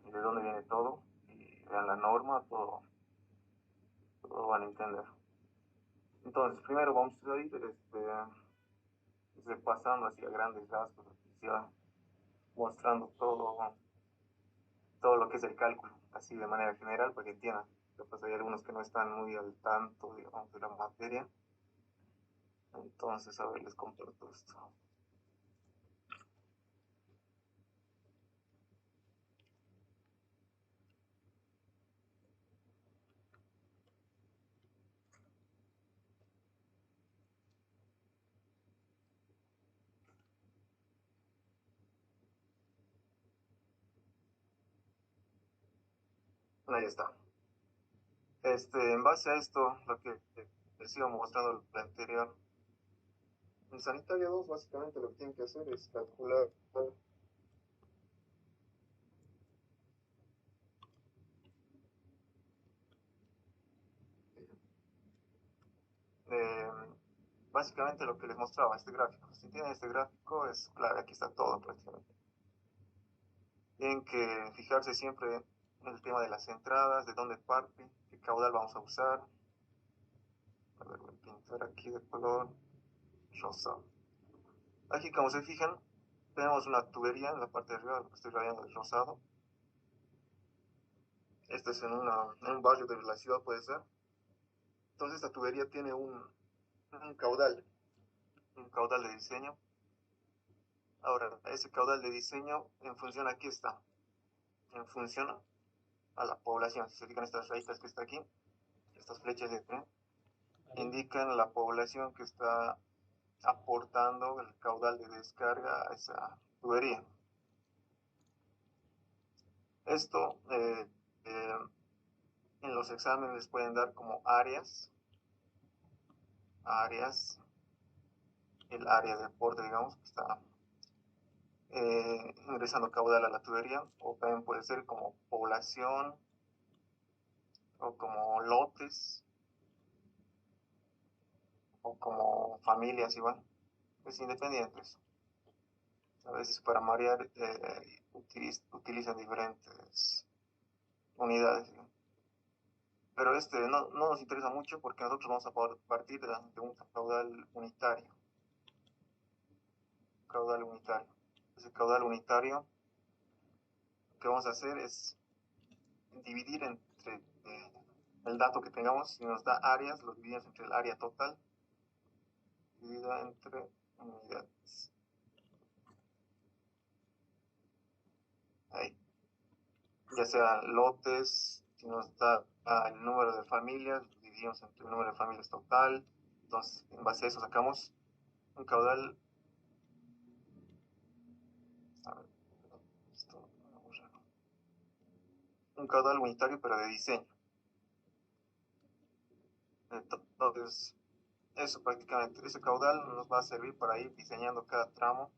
y de dónde viene todo, y vean la norma, todo van a entender. Entonces, primero vamos a ir repasando así a grandes rasgos, ya mostrando todo lo que es el cálculo, así de manera general, para que entiendan. Después hay algunos que no están muy al tanto, digamos, de la materia. Entonces, a ver, les comparto esto. Ahí está. En base a esto, lo que les iba mostrando lo anterior, en sanitario 2 básicamente lo que tienen que hacer es calcular eh, básicamente lo que les mostraba este gráfico. Si tienen este gráfico, es claro, aquí está todo prácticamente. Tienen que fijarse siempre en el tema de las entradas, de dónde parte, qué caudal vamos a usar. A ver, voy a pintar aquí de color rosa. Aquí, como se fijan, tenemos una tubería en la parte de arriba, lo que estoy rayando de rosado. Este es en un barrio de la ciudad, puede ser. Entonces, esta tubería tiene un caudal de diseño. Ahora, ese caudal de diseño, en función, aquí está, en función a la población. Si se fijan estas rayitas que está aquí, estas flechas de tren, indican la población que está aportando el caudal de descarga a esa tubería. Esto en los exámenes les pueden dar como áreas, el área de aporte, digamos, que está ingresando caudal a la tubería, o también puede ser como población o como lotes o como familias igual, es independiente eso. A veces para marear utilizan diferentes unidades, ¿no? Pero no nos interesa mucho porque nosotros vamos a partir de un caudal unitario. Ese caudal unitario, lo que vamos a hacer es dividir entre el dato que tengamos. Si nos da áreas, lo dividimos entre el área total dividida entre unidades. Ahí. Ya sea lotes, si nos da el número de familias, lo dividimos entre el número de familias total. Entonces, en base a eso sacamos un caudal. A ver, esto, un caudal unitario, pero de diseño. Entonces, eso prácticamente, ese caudal nos va a servir para ir diseñando cada tramo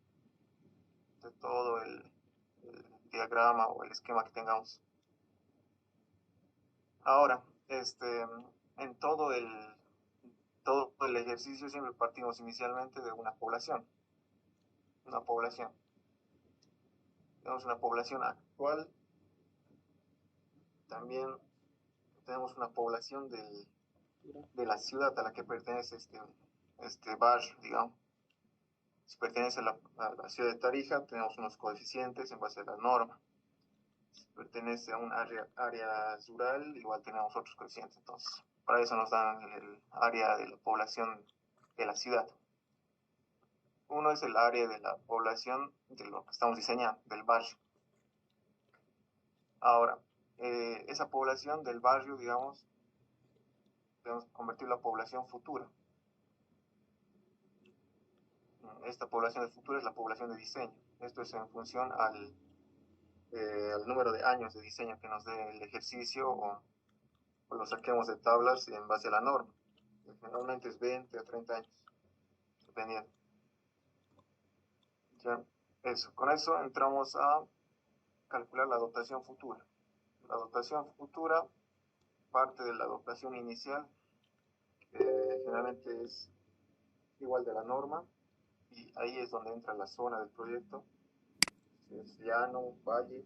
de todo el diagrama o el esquema que tengamos. Ahora, en todo el ejercicio siempre partimos inicialmente de una población. Una población. Tenemos una población actual. También tenemos una población de la ciudad a la que pertenece este barrio, digamos. Si pertenece a la ciudad de Tarija, tenemos unos coeficientes en base a la norma. Si pertenece a un área rural, igual tenemos otros coeficientes. Entonces, para eso nos dan el área de la población de la ciudad. Uno es el área de la población de lo que estamos diseñando, del barrio. Ahora, esa población del barrio, digamos, debemos convertirla en población futura. Esta población de futuro es la población de diseño. Esto es en función al número de años de diseño que nos dé el ejercicio o lo saquemos de tablas en base a la norma. Generalmente es 20 a 30 años, dependiendo. ¿Ya? Eso. Con eso entramos a calcular la dotación futura. La dotación futura parte de la dotación inicial, que generalmente es igual de la norma, y ahí es donde entra la zona del proyecto. Si es llano, valle,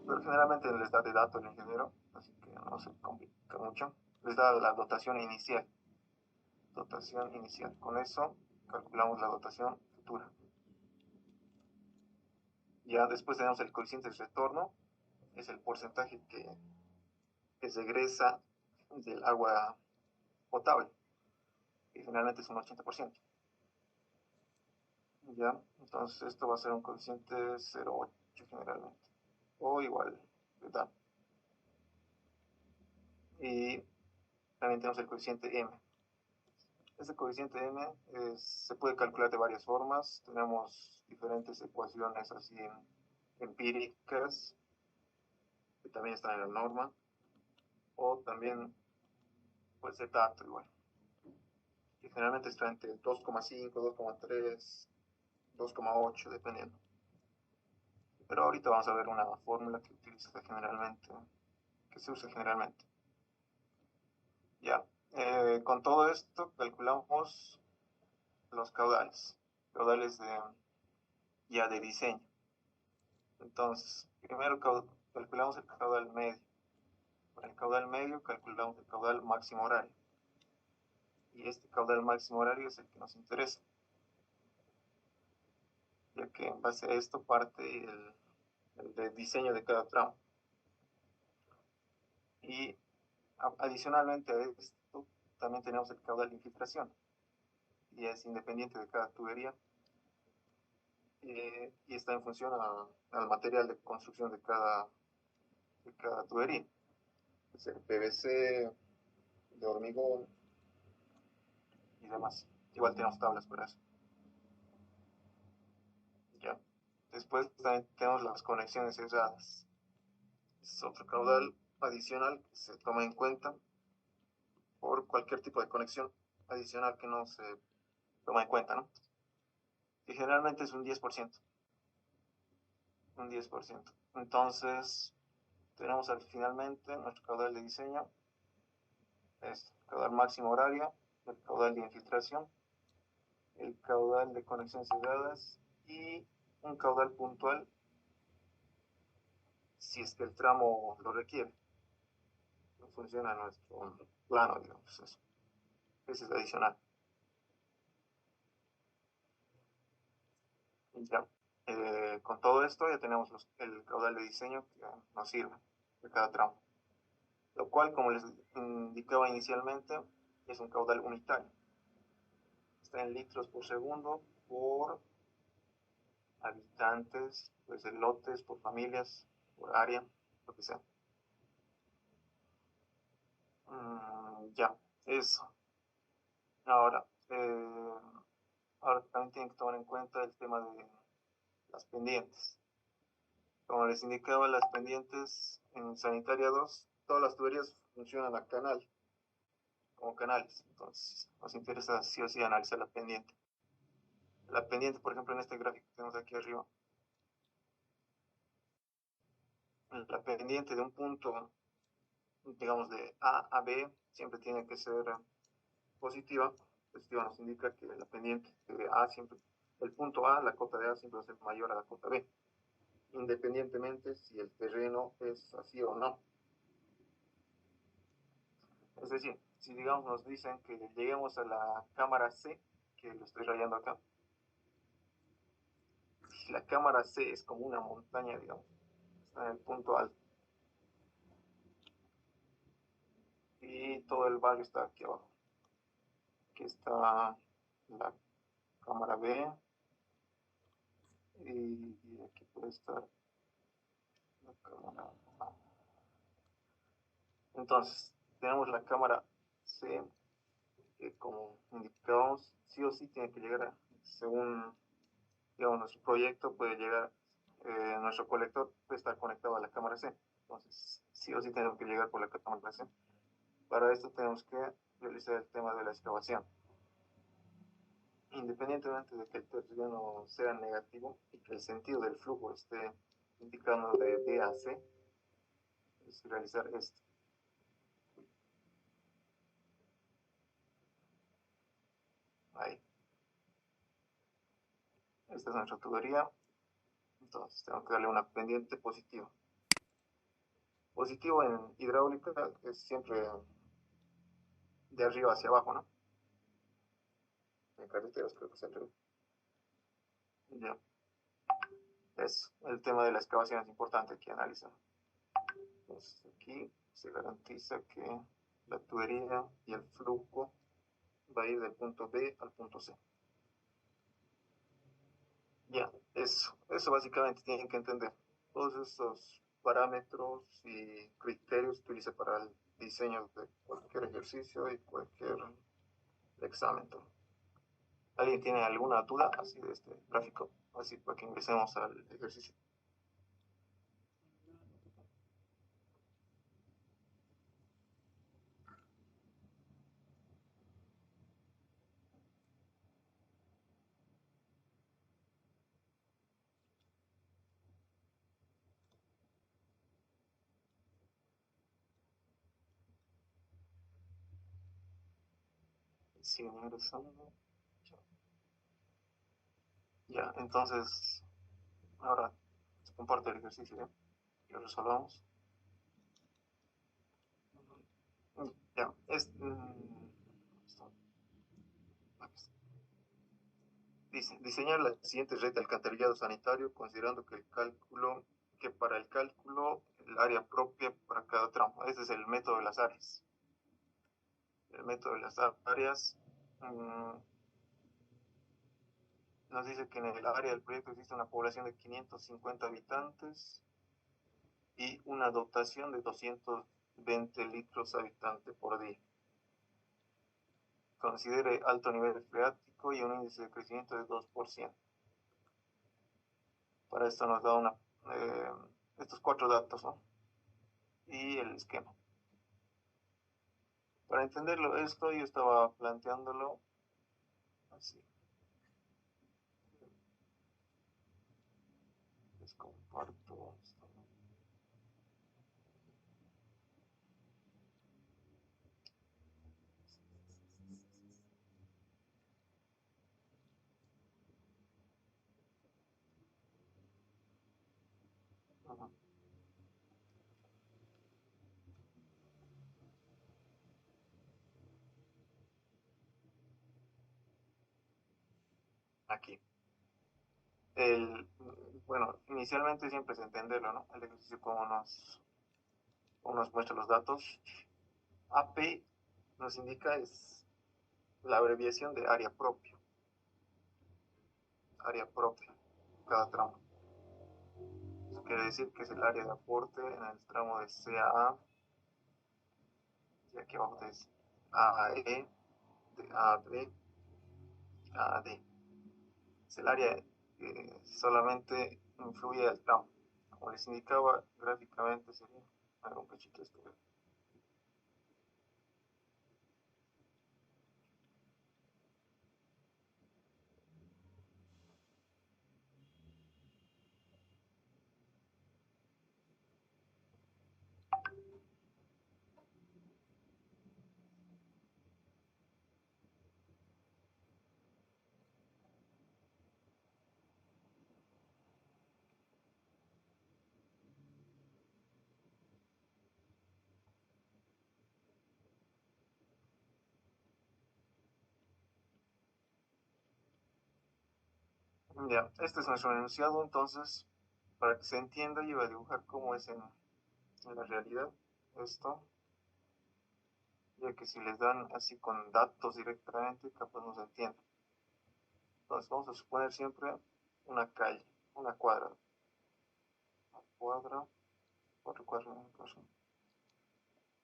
pero generalmente les da de dato el ingeniero, así que no se complica mucho. Les da la dotación inicial. Dotación inicial. Con eso calculamos la dotación futura. Ya después tenemos el coeficiente de retorno, es el porcentaje que se egresa del agua potable, que generalmente es un 80%. Ya, entonces esto va a ser un coeficiente 0,8 generalmente, o igual, ¿verdad? Y también tenemos el coeficiente M. Este coeficiente M se puede calcular de varias formas. Tenemos diferentes ecuaciones así empíricas, que también están en la norma, o también puede ser dato igual, que generalmente está entre 2,5, 2,3, 2,8, dependiendo. Pero ahorita vamos a ver una fórmula que se usa generalmente. Ya, con todo esto calculamos los caudales ya de diseño. Entonces, primero calculamos el caudal medio. Para el caudal medio calculamos el caudal máximo horario. Y este caudal máximo horario es el que nos interesa, ya que en base a esto parte el diseño de cada tramo. Y adicionalmente a esto, también tenemos el caudal de infiltración, y es independiente de cada tubería, y está en función al material de construcción de cada tubería. Es el PVC, de hormigón y demás. Igual tenemos tablas para eso. Ya. Después también tenemos las conexiones cerradas. Es otro caudal adicional que se toma en cuenta por cualquier tipo de conexión adicional que no se toma en cuenta, ¿no? Y generalmente es un 10%. Un 10%. Entonces, tenemos finalmente nuestro caudal de diseño, es el caudal máximo horario, el caudal de infiltración, el caudal de conexiones cerradas y un caudal puntual si es que el tramo lo requiere. No funciona nuestro plano, digamos. Eso. Ese es adicional. Ya. Con todo esto ya tenemos el caudal de diseño que nos sirve de cada tramo. Lo cual, como les indicaba inicialmente, es un caudal unitario. Está en litros por segundo por habitantes, pues en lotes, por familias, por área, lo que sea. Ya, eso. Ahora, ahora también tienen que tomar en cuenta el tema de las pendientes. Como les indicaba, las pendientes en Sanitaria 2, todas las tuberías funcionan a canal, como canales. Entonces, nos interesa sí o sí analizar la pendiente. La pendiente, por ejemplo, en este gráfico que tenemos aquí arriba, la pendiente de un punto, digamos, de A a B, siempre tiene que ser positiva. Positiva nos indica que la pendiente de A siempre, el punto A, la cota de A siempre va a ser mayor a la cota B, independientemente si el terreno es así o no. Es decir, si digamos nos dicen que lleguemos a la cámara C, que lo estoy rayando acá, si la cámara C es como una montaña, digamos, está en el punto alto, y todo el barrio está aquí abajo. Aquí está la cámara B, y aquí puede estar la cámara A. Entonces, tenemos la cámara C, que como indicábamos, sí o sí tiene que llegar, según digamos, nuestro proyecto puede llegar, nuestro colector puede estar conectado a la cámara C. Entonces, sí o sí tenemos que llegar por la cámara C. Para esto tenemos que realizar el tema de la excavación. Independientemente de que el terreno sea negativo y que el sentido del flujo esté indicando de B a C, es realizar esto. Ahí. Esta es nuestra tubería. Entonces tengo que darle una pendiente positiva. Positivo en hidráulica es siempre de arriba hacia abajo, ¿no? En carreteras creo que es al revés. Ya, es el tema de la excavación es importante que analizar. Entonces aquí se garantiza que la tubería y el flujo va a ir del punto B al punto C. Ya, eso básicamente tienen que entender. Todos estos parámetros y criterios se utiliza para el diseño de cualquier ejercicio y cualquier examen. ¿Alguien tiene alguna duda así de este gráfico? Así para que ingresemos al ejercicio. Sigue ingresando. Ya, entonces, ahora se comparte el ejercicio, ¿ya? Lo resolvamos. Ya, dice, diseñar la siguiente red de alcantarillado sanitario considerando que para el cálculo el área propia para cada tramo. Ese es el método de las áreas. El método de las áreas nos dice que en el área del proyecto existe una población de 550 habitantes y una dotación de 220 litros habitante por día. Considere alto nivel freático y un índice de crecimiento de 2%. Para esto nos da estos 4 datos, ¿no? Y el esquema. Para entenderlo esto, yo estaba planteándolo así. Les comparto esto. Ajá. Aquí. Bueno, inicialmente siempre es entenderlo, ¿no? El ejercicio cómo nos muestra los datos. AP nos indica es la abreviación de área propia. Área propia, cada tramo. Eso quiere decir que es el área de aporte en el tramo de CAA, y aquí abajo es AE, de AB y AD. Es el área que solamente influye al tramo. Como les indicaba gráficamente, sería un cachito esto. Ya, este es nuestro enunciado, entonces, para que se entienda, yo voy a dibujar cómo es en la realidad esto, ya que si les dan así con datos directamente, capaz no se entiende. Entonces, vamos a suponer siempre una calle, una cuadra. Una cuadra, cuatro.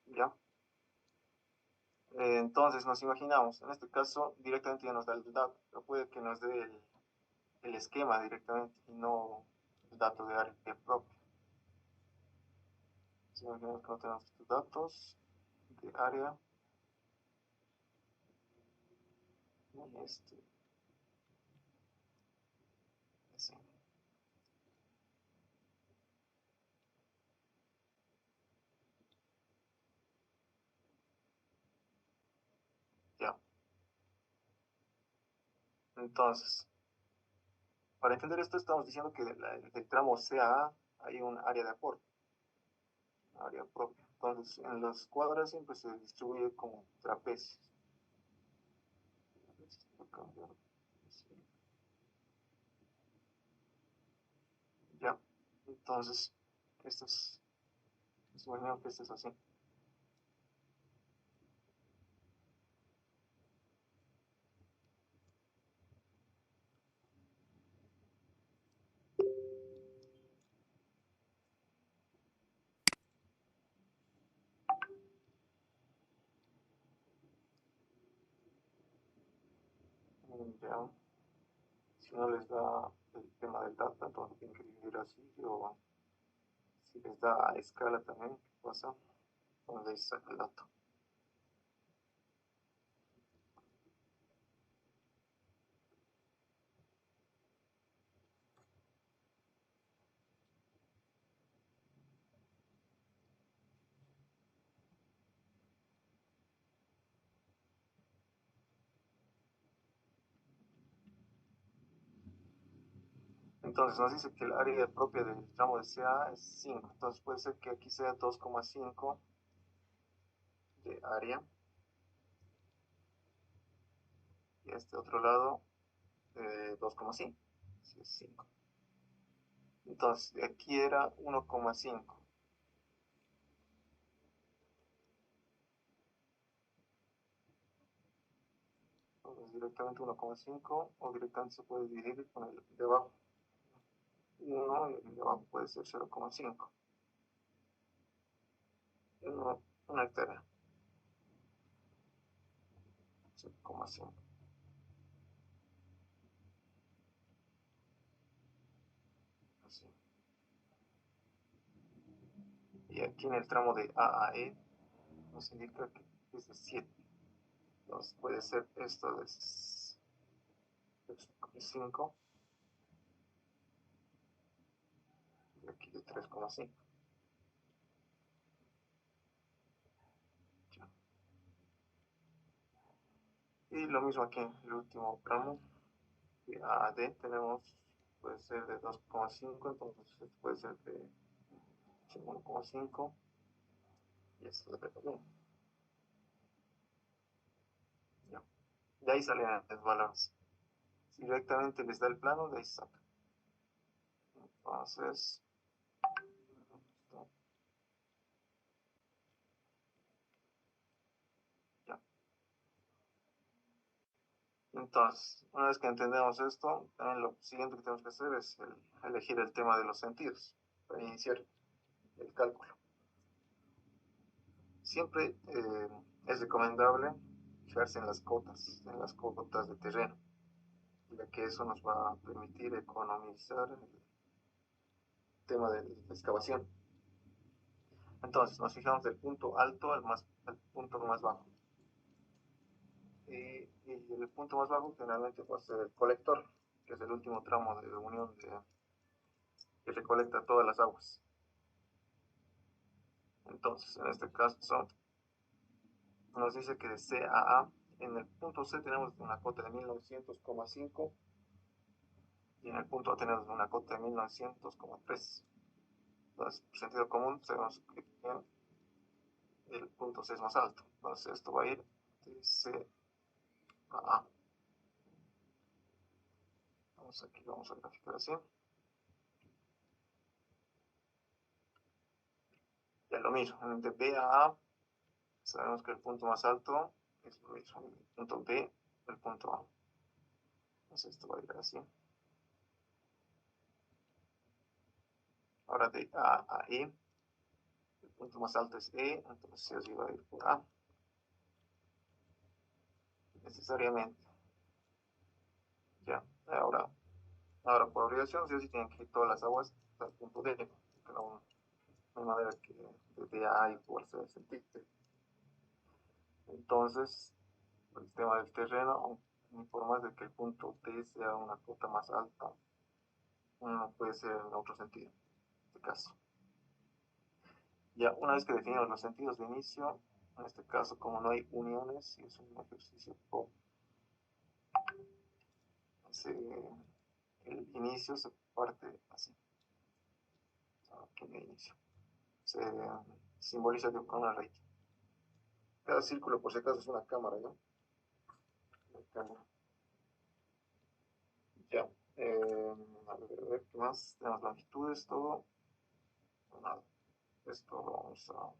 ¿Ya? Entonces, nos imaginamos, en este caso, directamente ya nos da el dato, pero puede que nos dé el esquema directamente y no el dato de área propia. Si imaginamos que no tenemos estos datos de área, y así, ya. Entonces, para entender esto, estamos diciendo que del tramo CAA hay un área de aporte. área propia. Entonces, en las cuadras siempre se distribuye como trapecios. Voy a cambiar así. Ya, entonces, esto es bueno que esto es así. Ya, si no les da el tema del data, entonces tienen que dividir así, o si les da a escala también, ¿qué pasa? Donde saca el dato. Entonces nos dice que el área propia del tramo de CA es 5. Entonces puede ser que aquí sea 2,5 de área. Y este otro lado 2,5. Sí, es 5. Entonces aquí era 1,5. Entonces directamente 1,5 o directamente se puede dividir con el de abajo. 1 y el de abajo puede ser 0,5. Una hectárea. 0,5. Así. Y aquí en el tramo de A a E nos indica que es de 7. Entonces puede ser esto de 5 y aquí de 3,5. Y lo mismo aquí en el último tramo de A a D tenemos, puede ser de 2,5, entonces esto puede ser de 1,5 y esto de 1. Ya. De ahí salen los valores. Si directamente les da el plano, de ahí se saca. Entonces, ya. Entonces, una vez que entendemos esto, también lo siguiente que tenemos que hacer es elegir el tema de los sentidos para iniciar el cálculo. Siempre es recomendable fijarse en las cotas de terreno, ya que eso nos va a permitir economizar el tema de la excavación. Entonces, nos fijamos del punto alto al punto más bajo. Y el punto más bajo generalmente va a ser el colector, que es el último tramo de unión que recolecta todas las aguas. Entonces, en este caso, nos dice que de C a A, en el punto C tenemos una cota de 1900,5 y en el punto A tenemos una cota de 1900,3. Entonces, por sentido común, sabemos que el punto C es más alto. Entonces, esto va a ir de C a A. Vamos aquí, vamos a graficar así. Ya lo mismo, de B a A, sabemos que el punto más alto es lo mismo, el punto B, el punto A. Entonces, esto va a ir así. Ahora de A a E, el punto más alto es E, entonces así va a ir por A, necesariamente. Ya, ahora por obligación, sí o sí tienen que ir todas las aguas hasta el punto D, porque no hay manera que de A igual se sentirse. Entonces, el tema del terreno, por más de que el punto D sea una cota más alta, no puede ser en otro sentido, en este caso. Ya, una vez que definimos los sentidos de inicio, en este caso, como no hay uniones, y es un ejercicio POP, el inicio se parte así. Aquí de inicio. se simboliza con una rayita. Cada círculo, por si acaso, es una cámara, ¿no? Una cámara. Ya. A ver, ¿qué más? Tenemos longitudes, todo. Nada. Esto lo vamos a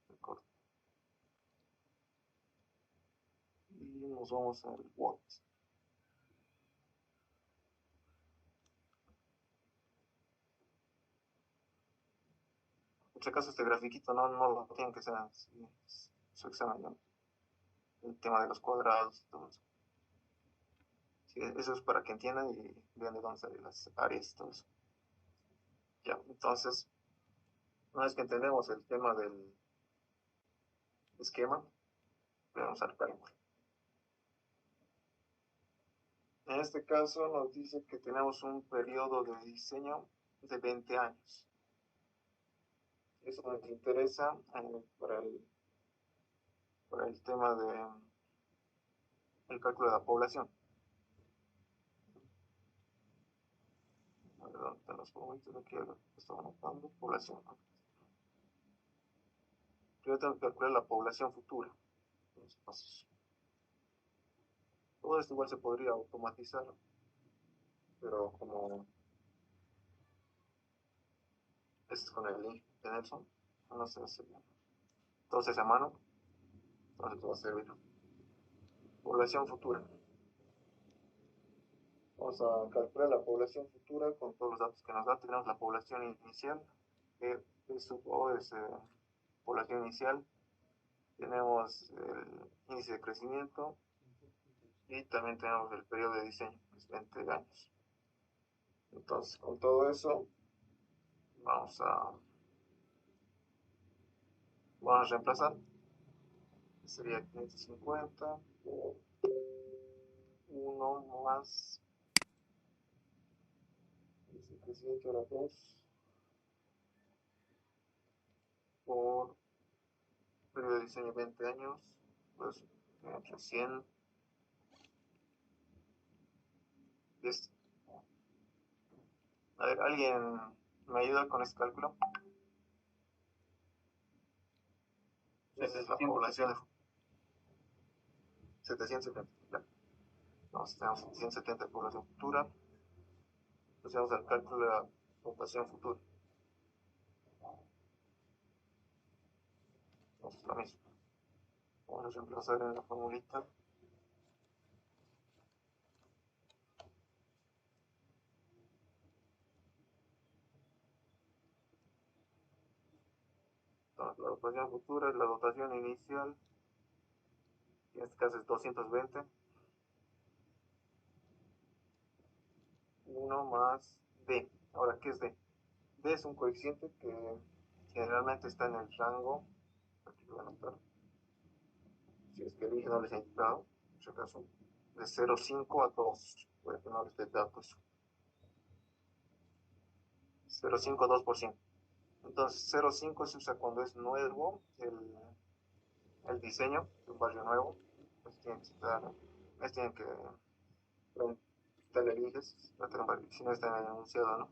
recortar. Y nos vamos al watt. Por si acaso este grafiquito no lo tienen que ser así, su examen, ¿no? El tema de los cuadrados y todo eso. Sí, eso es para que entiendan y vean de dónde salen las áreas y todo eso. Ya, entonces, una vez que entendemos el tema del esquema, vamos al cálculo. En este caso nos dice que tenemos un periodo de diseño de 20 años. Eso nos interesa para el tema de el cálculo de la población. A ver, ¿dónde están los momentos? Aquí estoy anotando población. Primero tengo que calcular la población futura. Entonces, todo esto igual se podría automatizar, pero como es con el link de Nelson, no se hace bien. Entonces a mano, entonces va a servir. Población futura. Vamos a calcular la población futura con todos los datos que nos da. Tenemos la población inicial, que es población inicial. Tenemos el índice de crecimiento y también tenemos el periodo de diseño, que es 20 años. Entonces, con todo eso, vamos a reemplazar. Sería 550 por 1 más índice de crecimiento era 2 por periodo de diseño 20 años, pues entre 100. A ver, ¿alguien me ayuda con este cálculo? Esa es la población de 770. Ya. Entonces tenemos 770 de población futura. Hacemos el cálculo de la población futura. Entonces lo mismo. Vamos a reemplazar en la formulita. Entonces, la población futura es la dotación inicial. En este caso es 220. 1 más D. Ahora, ¿qué es D? D es un coeficiente que generalmente está en el rango, aquí lo voy a anotar, si es que el no les ha indicado, en este caso, de 0,5 a 2, puede que no les dé datos, 0,5 a 2%. Entonces, 0,5 se usa cuando es nuevo el diseño de un barrio nuevo, pues tienen que preguntarle al IGES, si no está anunciado, ¿no?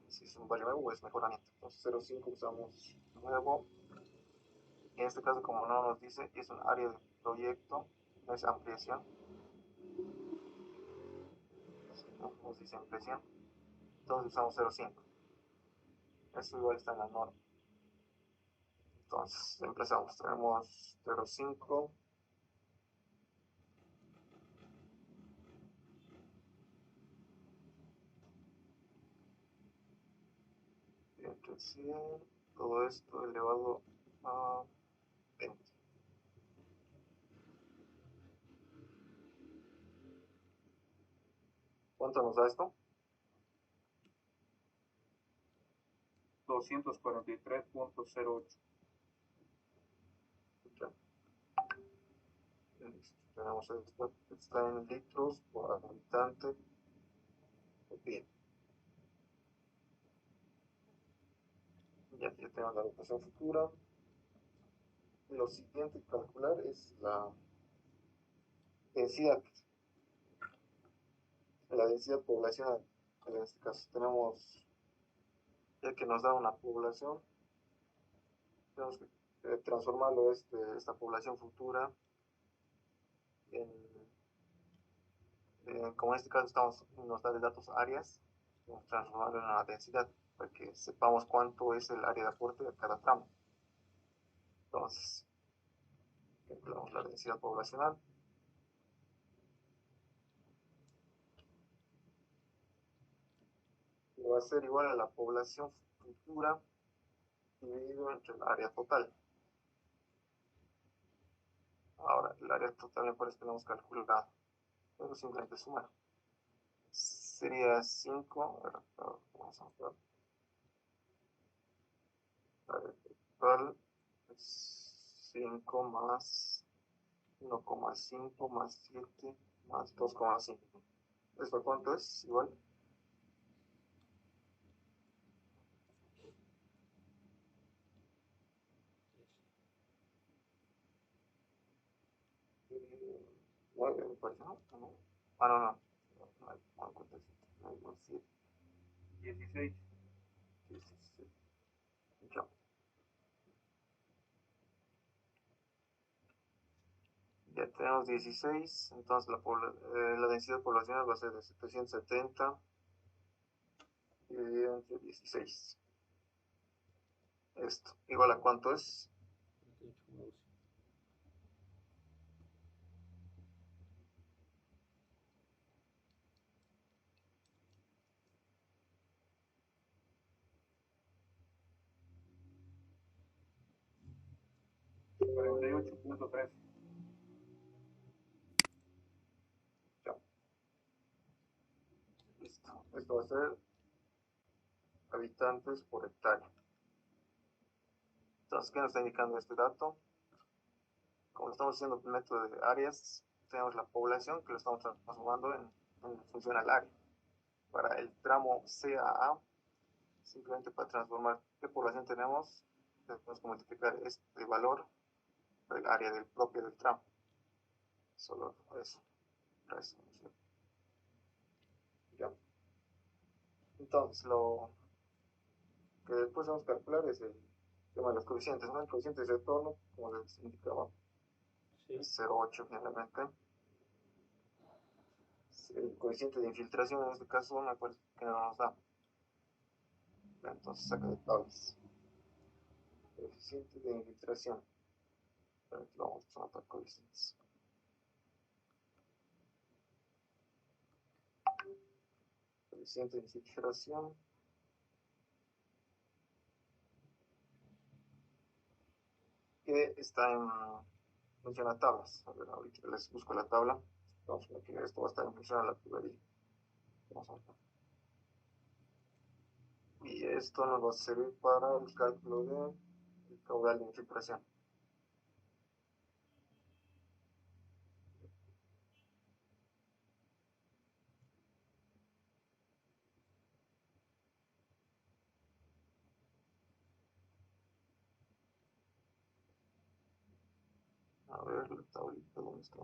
Si es un barrio nuevo o es mejoramiento. Entonces 0,5 usamos nuevo. En este caso, como no nos dice, es un área de proyecto, no es ampliación. No nos dice ampliación. Entonces usamos 0,5. Eso igual está en la norma. Entonces empezamos. Tenemos 0,5. Entre 100. Todo esto elevado a 20. ¿Cuánto nos da esto? 243.08. Tenemos esto, está en litros por habitante. Bien. Ya tenemos la rotación futura. Lo siguiente que calcular es la densidad. la densidad poblacional. En este caso tenemos, ya que nos da una población, tenemos que transformarlo esta población futura en, como en este caso nos da de datos áreas, vamos a transformarlo en una densidad para que sepamos cuánto es el área de aporte de cada tramo. Entonces, calculamos la densidad poblacional. Y va a ser igual a la población futura dividido entre el área total. Ahora, el área total me parece que no hemos calculado, pero simplemente sumar. Sería 5, vamos a ver, el área total es 5 más 1,5 más 7 más 2,5. ¿Esto cuánto es? Igual. Nueve, me parece, ¿no? Ah, no, no. No, no, no, 7. 16. 16. Ya. Ya tenemos 16, entonces la densidad poblacional va a ser de 770 dividido entre 16. Esto, igual a cuánto es. 48,3. Ya, listo. Esto va a ser habitantes por hectárea. Entonces, ¿qué nos está indicando este dato? Como estamos haciendo el método de áreas, tenemos la población que lo estamos transformando en función al área. Para el tramo CAA, simplemente para transformar qué población tenemos, tenemos que multiplicar este valor por el área propia del tramo. Solo eso. Ya. Entonces, lo que después vamos a calcular es el tema de los coeficientes, ¿no? El coeficiente de retorno, como les indicaba, sí, es 0,8 generalmente. El coeficiente de infiltración en este caso me parece que no nos da. Entonces saca de tablas. Coeficiente de infiltración. Pero aquí vamos a anotar coeficientes. Coeficiente de infiltración. Que está en función a tablas. A ver, ahorita les busco la tabla. Vamos a ver que esto va a estar en función a la tubería. Vamos a ver. Y esto nos va a servir para el cálculo del caudal de infiltración. A ver, la tablita, ¿dónde está?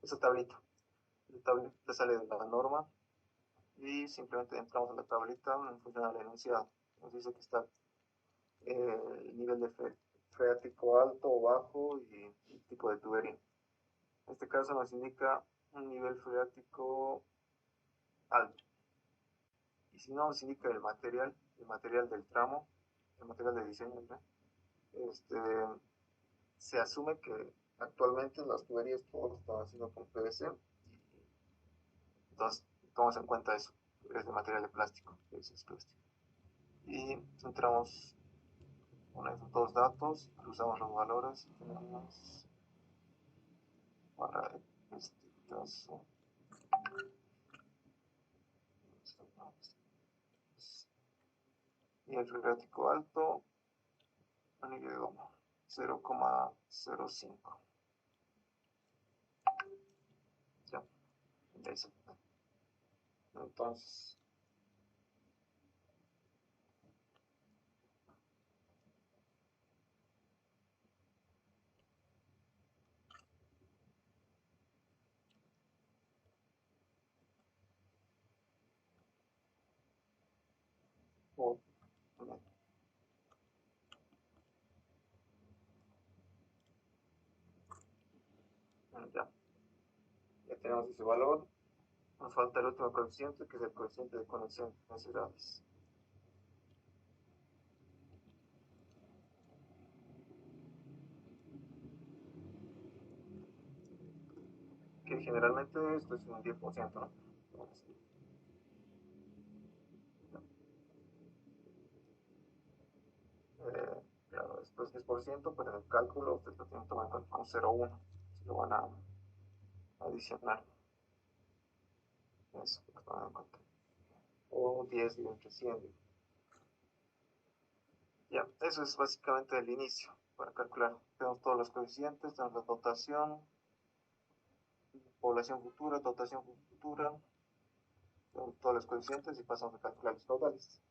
Esa tablita. La tablita sale de la norma y simplemente entramos a la tablita en función al enunciado. Nos dice que está el nivel de freático alto o bajo y el tipo de tubería. En este caso nos indica un nivel freático alto. Y si no nos indica el material del tramo, el material de diseño, ¿no? Se asume que actualmente las tuberías todas están haciendo con PVC. Entonces, tomamos en cuenta eso, es de material de plástico, es plástico. Y entramos con esos dos datos, cruzamos los valores, tenemos para este caso y el regrático alto, anillo de goma, 0,05. Ya, eso. Entonces, oh, ya, ya tenemos ese valor. Nos falta el último coeficiente, que es el coeficiente de conexión considerables. Que generalmente esto es un 10%, ¿no? Claro, esto es 10%, pero en el cálculo ustedes lo tienen que tomar en cuenta como 0,1. Si lo van a adicionar. Eso, lo toman en cuenta. O 10 entre 100. Ya, eso es básicamente el inicio para calcular. Tenemos todos los coeficientes, tenemos la dotación, población futura, dotación futura, tenemos todos los coeficientes y pasamos a calcular los caudales.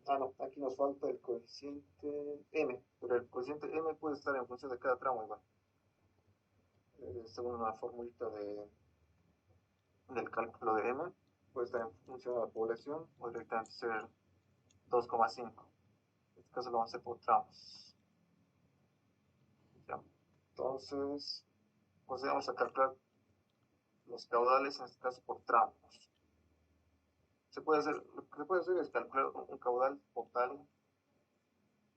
No, aquí nos falta el coeficiente M, pero el coeficiente M puede estar en función de cada tramo igual. Según una formulita del cálculo de M, puede estar en función de la población o directamente ser 2,5. En este caso lo vamos a hacer por tramos. ¿Ya? Entonces, pues vamos a calcular los caudales, en este caso por tramos. Lo que se puede hacer es calcular un caudal total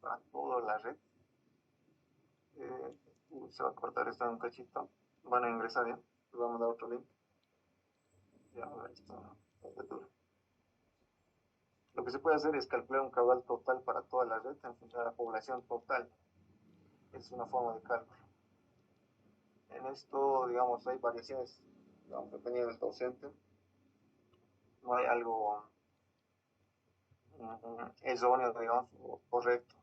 para toda la red. Se va a cortar esto en un cachito. Van a ingresar ya. Les voy a mandar otro link. Ya, lo que se puede hacer es calcular un caudal total para toda la red en función de la población total. Es una forma de cálculo. En esto, digamos, hay variaciones, digamos, dependiendo del docente. No hay algo erróneo, digamos, o correcto,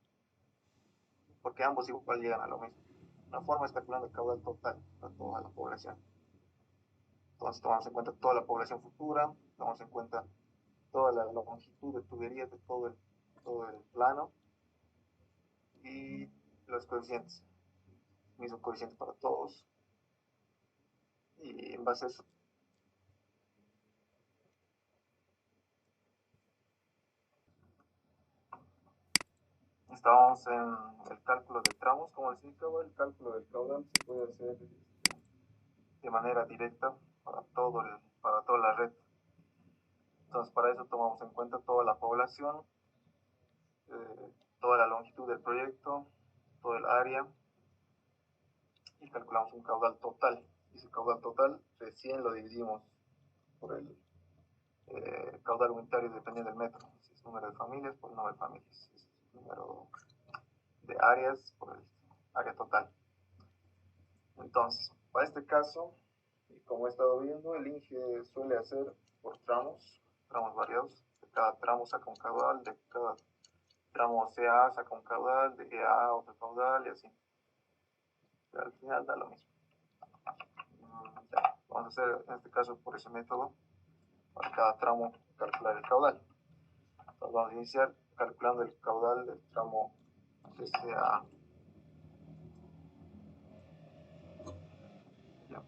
porque ambos igual llegan a lo mismo. Una forma es calculando el caudal total para toda la población. Entonces tomamos en cuenta toda la población futura, tomamos en cuenta toda la longitud de tuberías de todo el plano y los coeficientes. Mismo coeficiente para todos. Y en base a eso estábamos en el cálculo de tramos, como les indicaba, el cálculo del caudal se puede hacer de manera directa para toda la red. Entonces, para eso tomamos en cuenta toda la población, toda la longitud del proyecto, todo el área y calculamos un caudal total. Y ese caudal total recién lo dividimos por el caudal unitario dependiendo del metro. Si es número de familias por el número de familias. Si es número de áreas por el área total. Entonces, para este caso, y como he estado viendo, el INGE suele hacer por tramos variados. De cada tramo saca un caudal, de cada tramo CA saca un caudal, de EA otro caudal y así. Pero al final da lo mismo. Ya, vamos a hacer en este caso por ese método, para cada tramo calcular el caudal. Entonces vamos a iniciar calculando el caudal del tramo CA. Ya.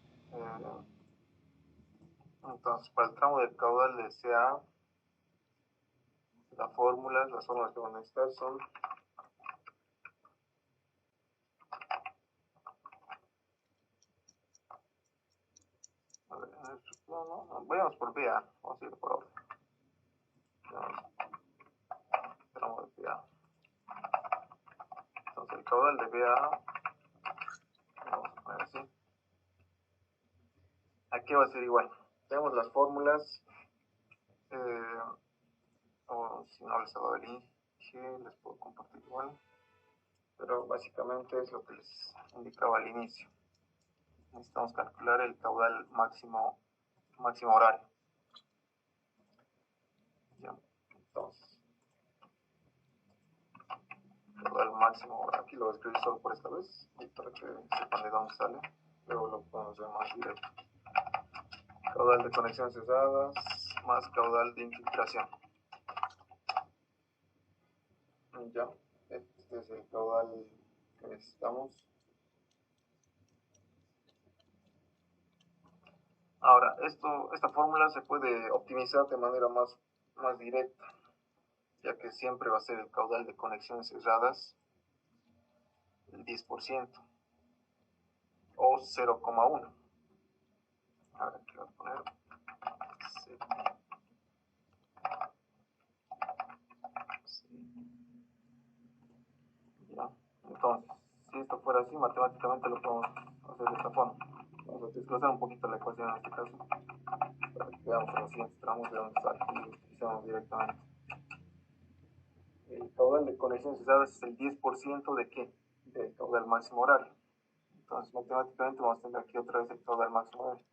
Entonces, para el tramo del caudal de CA, las fórmulas que van a necesitar son vayamos por BA, vamos a ir por orden. Tramo de BA. Entonces el caudal de BA, vamos a poner así. Aquí va a ser igual. Tenemos las fórmulas, o si no les ha dado el INGE, les puedo compartir igual. Pero básicamente es lo que les indicaba al inicio. Necesitamos calcular el caudal máximo horario. ¿Ya? Entonces, caudal máximo, aquí lo voy a escribir solo por esta vez, y para que sepan de dónde sale, luego lo podemos ver más directo. Caudal de conexiones cesadas más caudal de infiltración. Ya, este es el caudal que necesitamos. Ahora, esta fórmula se puede optimizar de manera más directa, ya que siempre va a ser el caudal de conexiones cerradas el 10% o 0,1. Ahora aquí voy a poner 0. ¿Ya? Entonces, si esto fuera así, matemáticamente lo podemos hacer de esta forma. Vamos a desglosar un poquito la ecuación en este caso, para que veamos en los siguientes tramos de dónde sale y lo utilizamos directamente. El caudal de conexiones cesadas es el 10% de ¿qué? Del caudal máximo horario. Entonces, matemáticamente vamos a tener aquí otra vez el caudal máximo horario.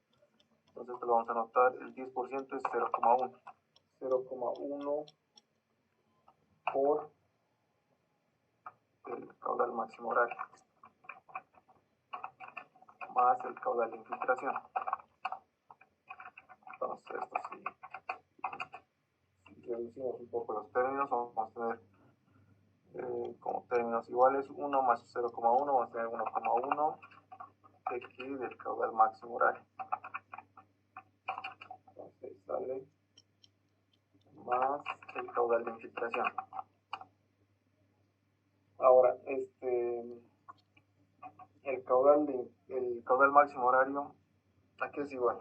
Entonces, esto lo vamos a anotar, el 10% es 0,1. 0,1 por el caudal máximo horario, más el caudal de infiltración. Entonces, esto si reducimos un poco los términos, vamos a tener como términos iguales 1 más 0,1, vamos a tener 1,1 aquí del caudal máximo horario. Entonces sale más el caudal de infiltración. Ahora, el caudal máximo horario, aquí es igual.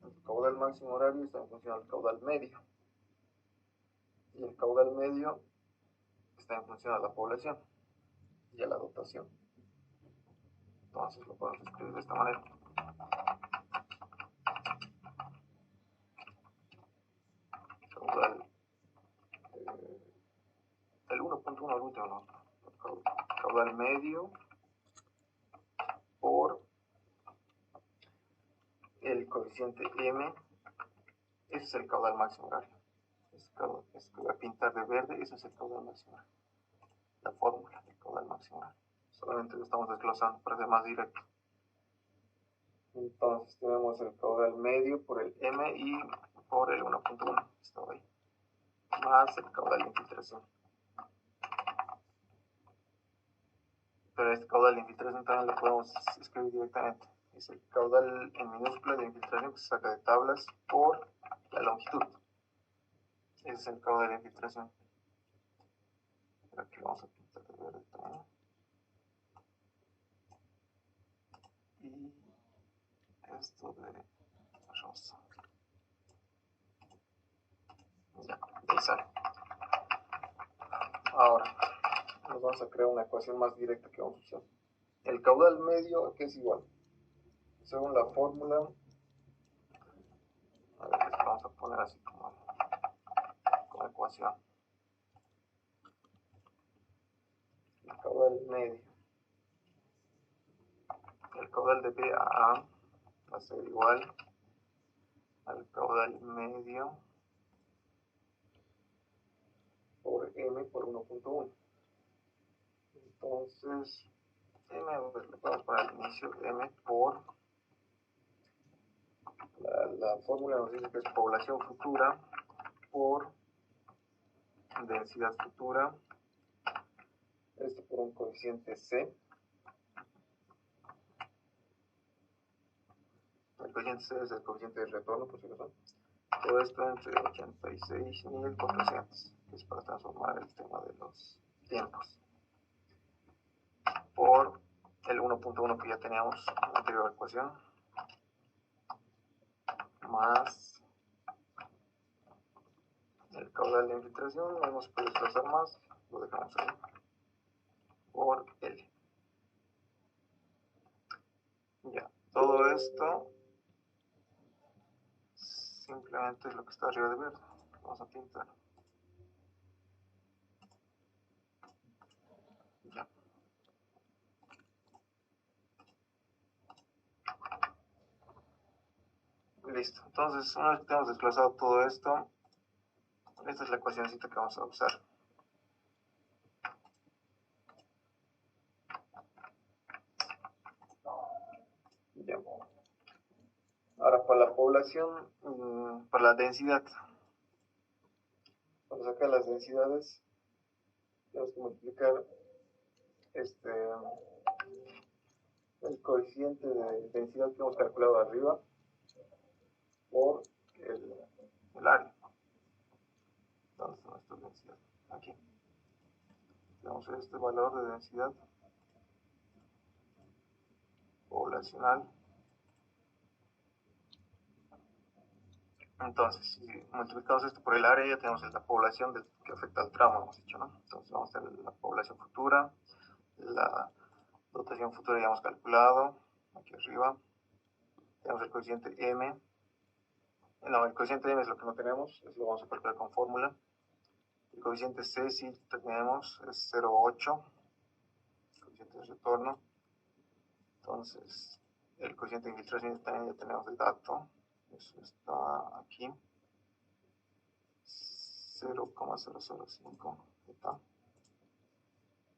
El caudal máximo horario está en función del caudal medio. Y el caudal medio está en función a la población y a la dotación. Entonces lo podemos escribir de esta manera. Caudal, el 1.1 al último, ¿no? Caudal medio por el coeficiente M, ese es el caudal máximo horario. Es que voy a pintar de verde, ese es el caudal máximo horario. La fórmula del caudal máximo horario. Solamente lo estamos desglosando para ser más directo. Entonces tenemos el caudal medio por el M y por el 1.1, estaba ahí, más el caudal de infiltración. Pero este caudal de infiltración también lo podemos escribir directamente. Es el caudal en minúscula de infiltración que se saca de tablas por la longitud. Ese es el caudal de infiltración. Pero aquí vamos a pintar de verde también. Y esto de rosa. Ya, de ahí sale. Ahora, nos vamos a crear una ecuación más directa que vamos a usar. El caudal medio, que es igual, según la fórmula, a ver, vamos a poner así como ecuación. El caudal medio. El caudal de B a A va a ser igual al caudal medio por M por 1.1. Entonces, M, pues, le podemos poner al inicio M por la fórmula nos dice que es población futura por densidad futura, esto por un coeficiente C. El coeficiente C es el coeficiente de retorno, por si acaso. Todo esto entre 86.400, que es para transformar el tema de los tiempos, por el 1.1 que ya teníamos en la anterior ecuación, más el caudal de infiltración, no se puede desplazar más, lo dejamos ahí, por L. Ya, todo esto simplemente es lo que está arriba de verde. Vamos a pintar. Ya. Listo. Entonces, una vez que tenemos desplazado todo esto, esta es la ecuacióncita que vamos a usar. Ya. Ahora, para la población, para la densidad, para sacar las densidades, tenemos que multiplicar el coeficiente de densidad que hemos calculado arriba por el área. ¿Dónde están estas densidades? Aquí. Tenemos este valor de densidad poblacional. Entonces, si multiplicamos esto por el área, ya tenemos la población que afecta al tramo, hemos dicho, ¿no? Entonces vamos a tener la población futura, la dotación futura ya hemos calculado, aquí arriba. Tenemos el coeficiente M. No, el coeficiente M es lo que no tenemos, eso lo vamos a calcular con fórmula. El coeficiente C sí tenemos, es 0,8, el coeficiente de retorno. Entonces, el coeficiente de infiltración también ya tenemos el dato, eso está aquí. 0,005.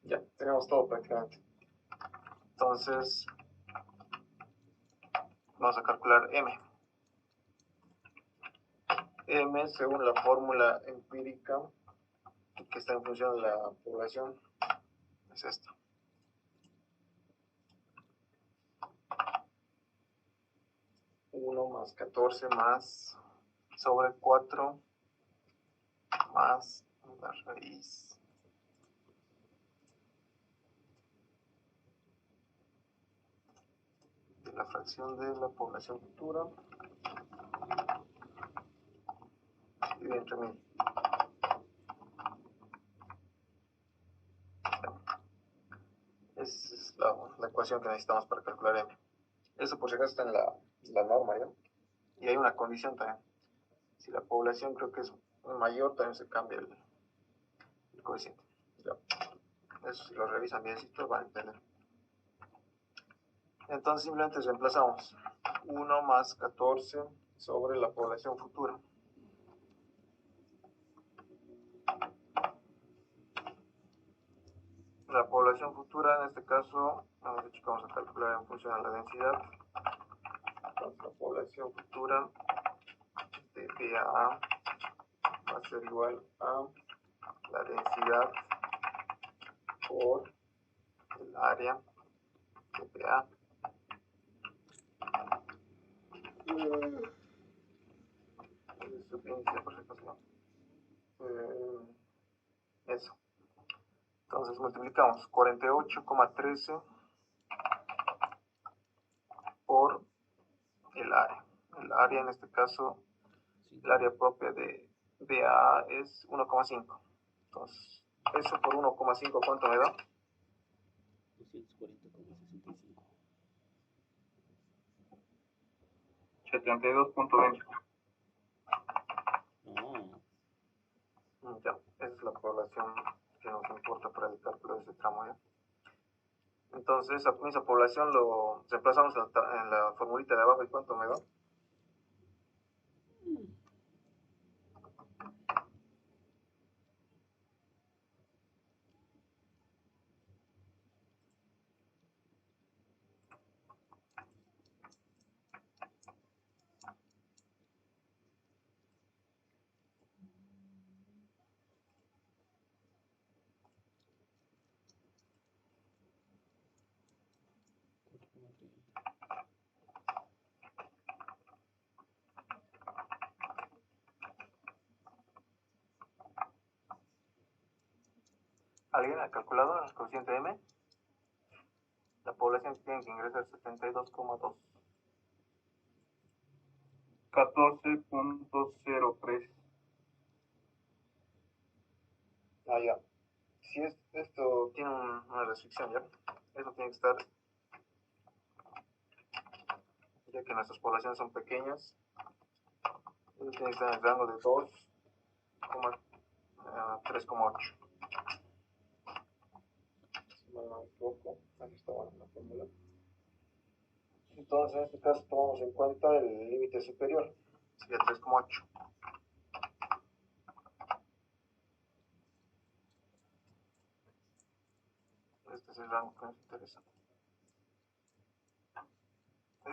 Ya, tenemos todo prácticamente. Entonces, vamos a calcular M. M, según la fórmula empírica que está en función de la población, es esto. Uno más 14 más sobre 4 más la raíz de la fracción de la población futura y entre 1000. Esa es la ecuación que necesitamos para calcular M. Eso por si acaso está en la norma, ¿ya? Y hay una condición también. Si la población creo que es mayor, también se cambia el coeficiente. ¿Ya? Eso si lo revisan bien, lo van a entender. Entonces simplemente reemplazamos 1 más 14 sobre la población futura. La población futura, en este caso, hemos dicho que vamos a calcular en función de la densidad. Entonces la población futura de BA va a ser igual a la densidad por el área de BA. Eso. Entonces multiplicamos 48,13 por el área. El área en este caso, el área propia de BA es 1,5. Entonces, eso por 1,5, ¿cuánto me da? 240,65. 72,20. No. Ya, esa es la población que nos importa para el cálculo de ese tramo, ¿ya? Entonces, esa población lo reemplazamos en la formulita de abajo, ¿y cuánto me da? ¿Alguien ha calculado el coeficiente M? La población tiene que ingresar 72,2. 14,03. Ah, ya. Si esto tiene una restricción, ¿ya? Eso tiene que estar, ya que nuestras poblaciones son pequeñas, eso tiene que estar en el rango de 2,3,8. Si no me equivoco, aquí está bueno la fórmula. Entonces, en este caso, tomamos en cuenta el límite superior, sería 3,8. Este es el rango que nos interesa.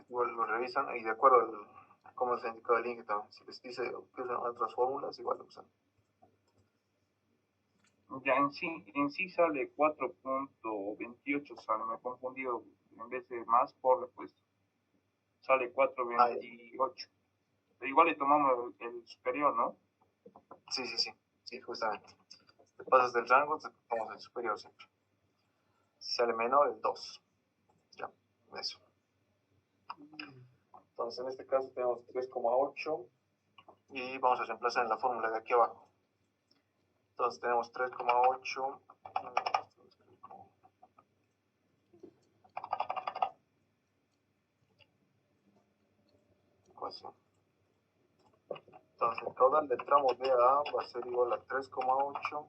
Igual lo revisan y de acuerdo a cómo se ha indicado el link también. Si les dice que usan otras fórmulas, igual lo usan. Ya en sí sale 4.28, sale, me he confundido, en vez de más por le puesto. Sale 4.28. Pero igual le tomamos el superior, ¿no? Sí, justamente. Te pasas del rango, te tomamos el superior siempre. Si sale menor, el 2. Ya, eso. Entonces en este caso tenemos 3,8 y vamos a reemplazar en la fórmula de aquí abajo. Entonces tenemos 3,8 ecuación. Entonces el caudal del tramo DA va a ser igual a 3,8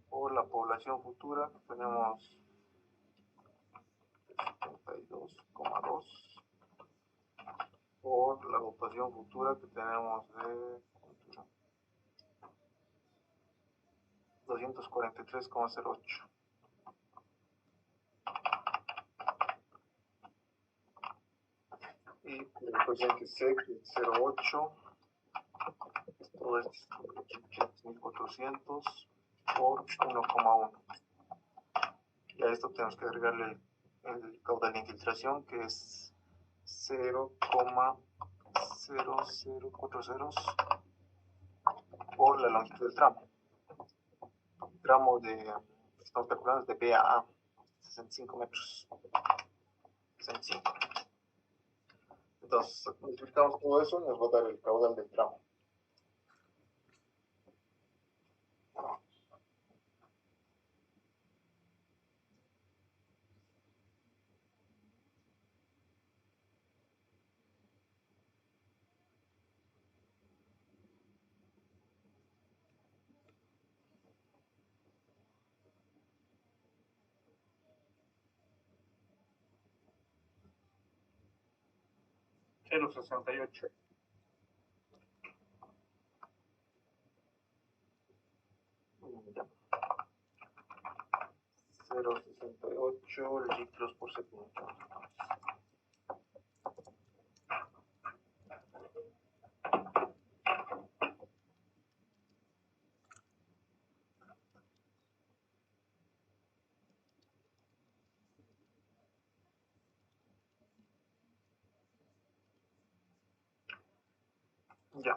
por la población futura que tenemos 72,2 por la ocupación futura que tenemos de 243,08. Y el coeficiente sec de 0,8, todo esto es 1400 por 1,1. Y a esto tenemos que agregarle el caudal de infiltración, que es 0,0040 por la longitud del tramo. El tramo estamos calculando es de B a A, 65 metros. 65. Entonces, multiplicamos todo eso y nos va a dar el caudal del tramo. $0.68. Ya. 0,68 litros por segundo. Ya,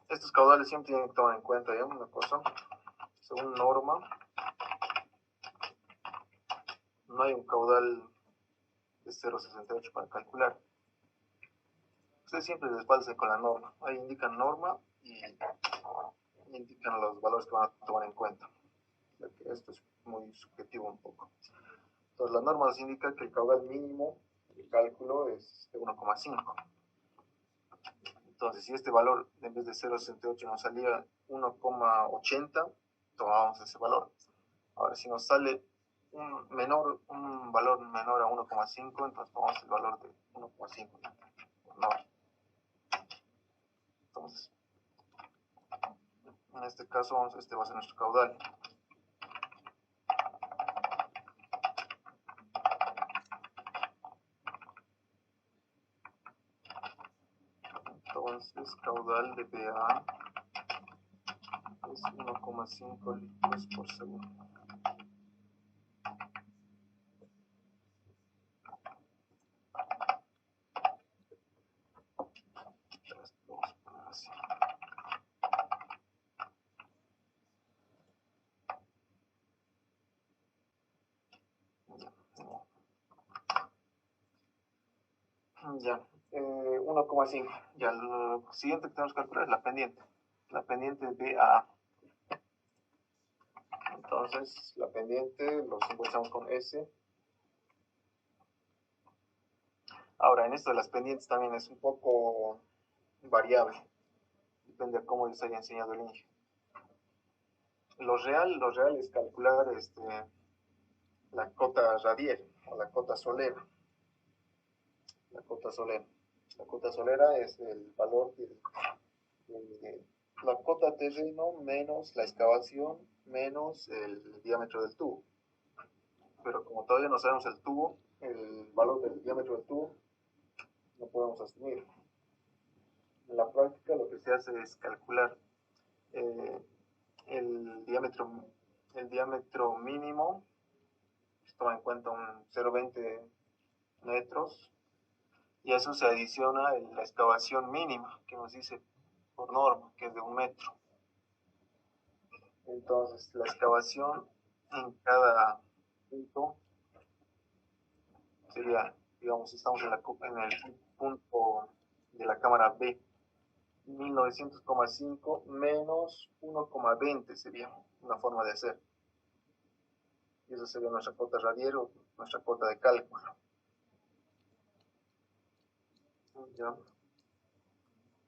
estos caudales siempre tienen que tomar en cuenta ya una cosa. Según norma, no hay un caudal de 0,68 para calcular. Ustedes siempre despáldense con la norma. Ahí indican norma y indican los valores que van a tomar en cuenta. Ya que esto es muy subjetivo un poco. Entonces, la norma nos indica que el caudal mínimo de cálculo es de 1,5. Entonces, si este valor en vez de 0,68 nos salía 1,80, tomamos ese valor. Ahora, si nos sale un valor menor a 1,5, entonces tomamos el valor de 1,5. Entonces, en este caso, este va a ser nuestro caudal. Entonces, caudal de BA es 1,5 litros por segundo. Vamos a poner así. Ya, 1,5. Ya, lo siguiente que tenemos que calcular es la pendiente. La pendiente BA. Entonces, la pendiente lo simbolizamos con S. Ahora, en esto de las pendientes también es un poco variable. Depende de cómo les haya enseñado el INGE. Lo real es calcular la cota radial o la cota solera. La cota solera. La cota solera es el valor la cota terreno menos la excavación menos el diámetro del tubo. Pero como todavía no sabemos el tubo, el valor del diámetro del tubo, no podemos asumir. En la práctica lo que se hace es calcular el diámetro mínimo, se toma en cuenta un 0,20 metros, y a eso se adiciona la excavación mínima, que nos dice por norma, que es de 1 metro. Entonces, la excavación en cada punto sería, digamos, estamos en el punto de la cámara B, 1900,5 menos 1,20 sería una forma de hacer. Y eso sería nuestra cota radial o nuestra cota de cálculo. ¿Ya?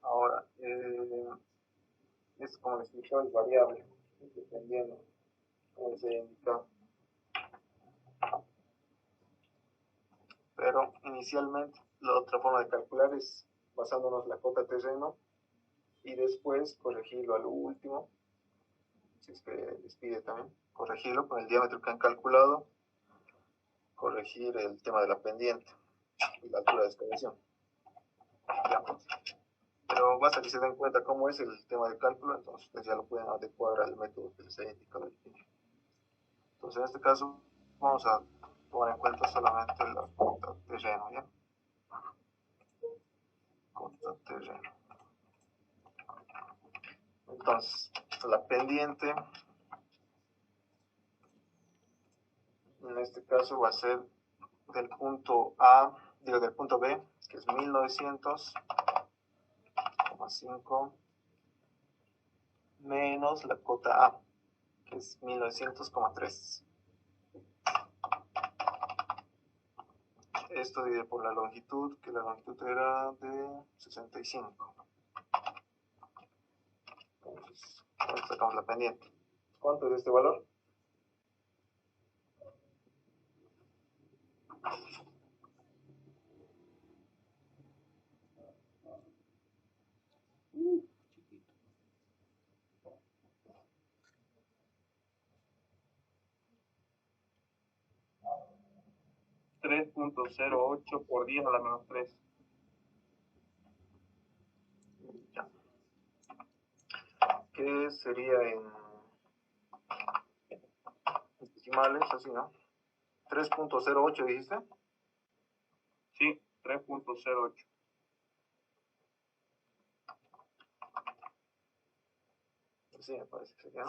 Ahora, esto como les explicaba es variable, dependiendo, como les he indicado. Pero inicialmente la otra forma de calcular es basándonos en la cota terreno y después corregirlo al último, si es que les pide también, corregirlo con el diámetro que han calculado, corregir el tema de la pendiente y la altura de excavación. Ya. Pero basta que se den cuenta cómo es el tema de cálculo, entonces ustedes ya lo pueden adecuar al método que les haya indicado. Entonces en este caso vamos a tomar en cuenta solamente la cota terreno, ¿ya? Cota terreno. Entonces, la pendiente, en este caso va a ser del punto A, del punto B, que es 1900,5 menos la cota A, que es 1900,3. Esto dividido por la longitud, que la longitud era de 65. Entonces, sacamos la pendiente. ¿Cuánto es este valor? Chiquito. 3.08 por 10 a la menos 3. Ya. ¿Qué sería en decimales? Así, ¿no? 3.08 dijiste. Sí, 3.08. Sí, me parece que sería.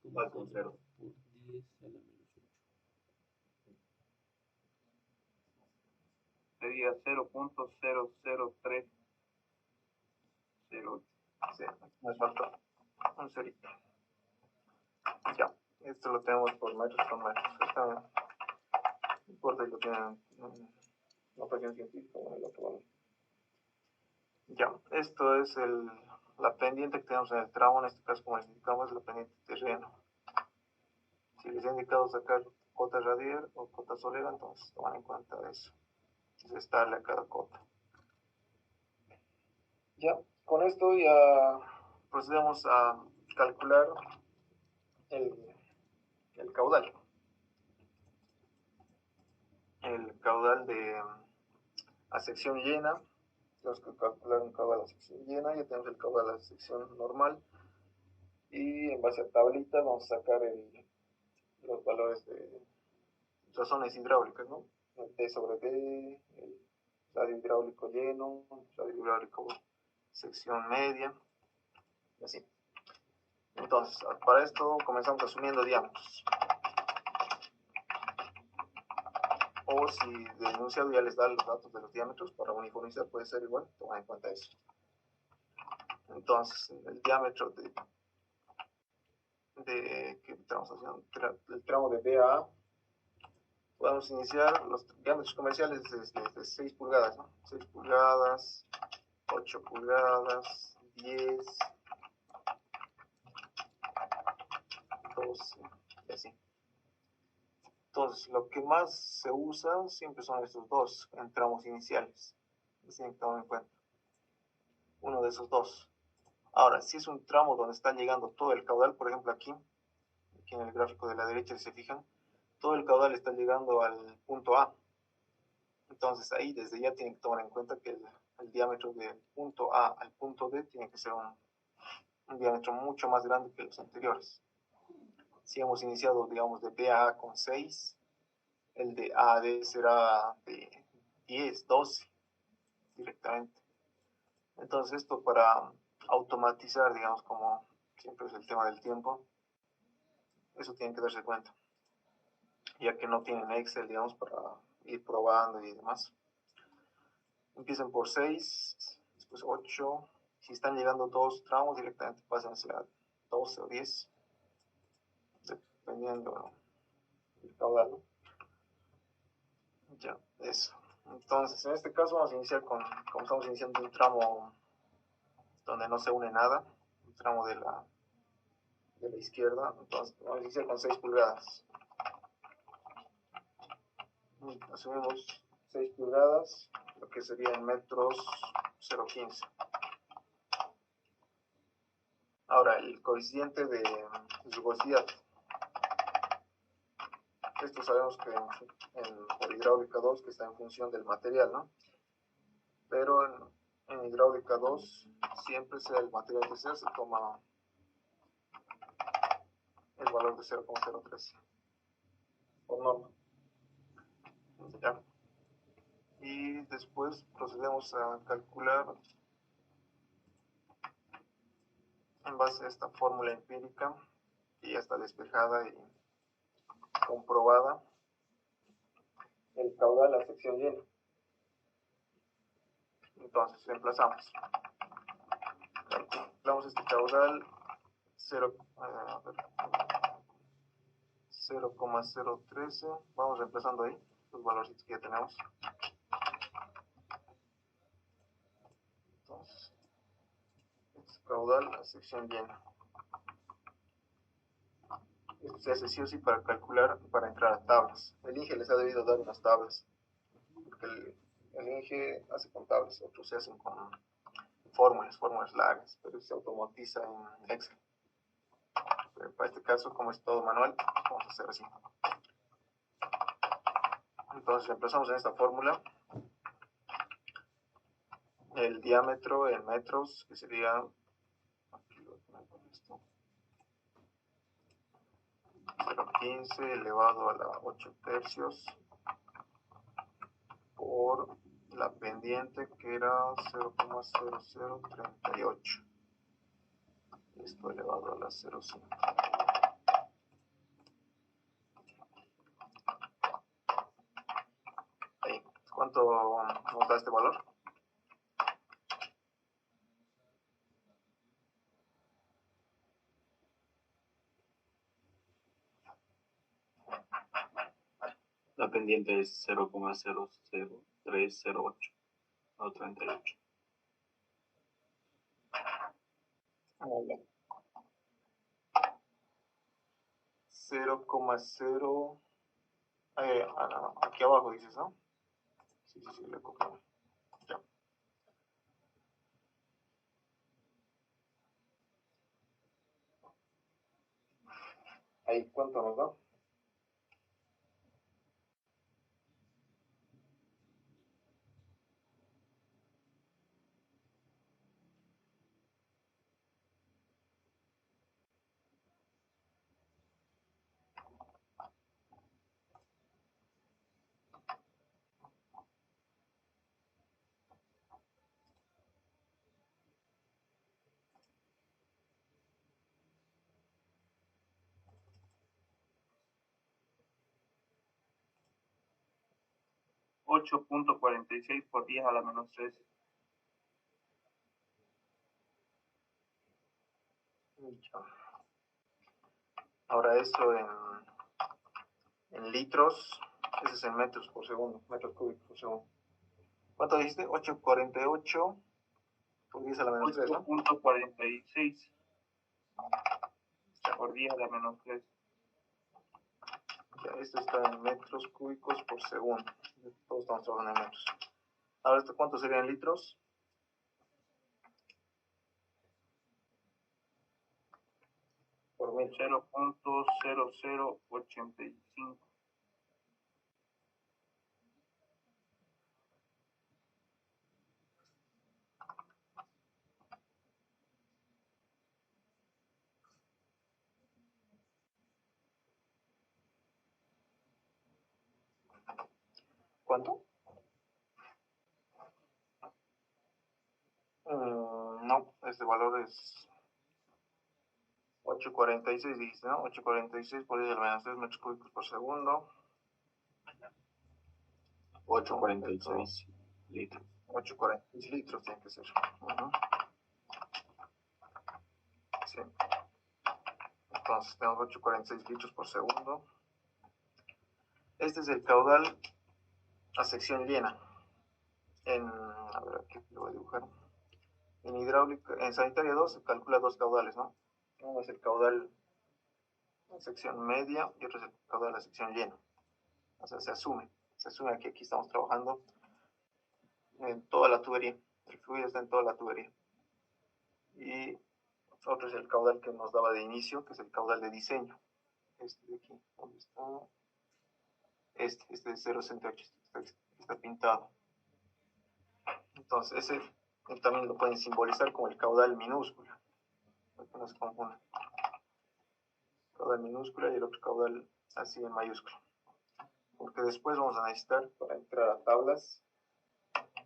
No, es como 0 por 10 a la menos 8. Sería 0.00308. Sí, me faltó un cerito. Ya, esto lo tenemos por metros con metros. Está bien. No importa si lo tienen notación científica o el otro valor. Ya, esto es la pendiente que tenemos en el tramo, en este caso como les indicamos, la pendiente terreno. Si les he indicado sacar cota radial o cota solera, entonces toman en cuenta eso. Restarle a cada cota. Ya, con esto ya procedemos a calcular el caudal. El caudal a sección llena. Tenemos que calcular un caudal a sección llena, ya tenemos el caudal a sección normal. Y en base a tablita vamos a sacar los valores de razones hidráulicas, ¿no? El T sobre D, el radio hidráulico lleno, radio hidráulico sección media, y así. Entonces, para esto comenzamos asumiendo diámetros. O si de enunciado ya les da los datos de los diámetros, para uniformizar puede ser igual, toma en cuenta eso. Entonces, el diámetro que estamos haciendo, el tramo de B a A, podemos iniciar los diámetros comerciales desde 6 pulgadas, ¿no? 6 pulgadas, 8 pulgadas, 10, 12 y así. Entonces, lo que más se usa siempre son estos dos en tramos iniciales. Tienen que tomar en cuenta. Uno de esos dos. Ahora, si es un tramo donde está llegando todo el caudal, por ejemplo aquí en el gráfico de la derecha, si se fijan, todo el caudal está llegando al punto A. Entonces ahí desde ya tienen que tomar en cuenta que el diámetro del punto A al punto D tiene que ser un diámetro mucho más grande que los anteriores. Si hemos iniciado, digamos, de B a A con 6, el de A a D será de 10, 12 directamente. Entonces esto para automatizar, digamos, como siempre es el tema del tiempo, eso tienen que darse cuenta, ya que no tienen Excel, digamos, para ir probando y demás. Empiecen por 6, después 8. Si están llegando dos tramos, directamente pásense a 12 o 10, dependiendo del caudal, ¿no? Ya, eso. Entonces, en este caso vamos a iniciar como estamos iniciando un tramo donde no se une nada, un tramo de la izquierda, entonces vamos a iniciar con 6 pulgadas. Asumimos 6 pulgadas, lo que sería en metros 0,15. Ahora, el coeficiente de rugosidad. Esto sabemos que por hidráulica 2 que está en función del material, ¿no? Pero en hidráulica 2 siempre sea el material que sea, se toma el valor de 0,013 por norma. ¿Ya? Y después procedemos a calcular en base a esta fórmula empírica que ya está despejada y comprobada el caudal a sección llena. Entonces reemplazamos este caudal 0,013, vamos reemplazando ahí los valorcitos que ya tenemos. Entonces este caudal a sección llena. Esto se hace sí o sí para calcular, para entrar a tablas. El INGE les ha debido dar unas tablas, porque el INGE hace con tablas, otros se hacen con fórmulas largas, pero se automatiza en Excel. Pero para este caso, como es todo manual, vamos a hacer así. Entonces empezamos en esta fórmula. El diámetro en metros, que sería, aquí lo pongo con esto, 0,15 elevado a la 8 tercios por la pendiente, que era 0,0038. Esto elevado a la 0,5. Ahí. ¿Cuánto nos da este valor? La pendiente es 0,00308 o 38. 0,0. Aquí abajo dices, ¿no? Sí, le copio. Ya. Ahí, ¿cuánto nos da? .46 por 10 a la menos 13. Ahora esto en litros, ese es en metros por segundo, metros cúbicos por segundo. ¿Cuánto dijiste? 8,48 por 10 a la menos 3, ¿no? 8.46. por día da menos 3. Ya, esto está en metros cúbicos por segundo. Todos estamos trabajando en metros. Ahora, ¿esto cuánto sería en litros? Por 0.0085. ¿Cuánto? No, este valor es 846, dice, ¿no? 846 por 10 al menos 3 metros cúbicos por segundo. 846 litros. 846 litros tiene que ser. Sí. Entonces tenemos 846 litros por segundo. Este es el caudal a sección llena. A ver, aquí lo voy a dibujar. En hidráulica, en sanitaria 2 se calcula dos caudales, ¿no? Uno es el caudal a sección media y otro es el caudal a sección llena. O sea, se asume que aquí estamos trabajando en toda la tubería. El fluido está en toda la tubería. Y otro es el caudal que nos daba de inicio, que es el caudal de diseño. Este de aquí, ¿dónde está? Este de 0,68, está pintado. Entonces, ese también lo pueden simbolizar como el caudal minúsculo, para que no se confundan. Caudal minúscula y el otro caudal así en mayúscula. Porque después vamos a necesitar, para entrar a tablas,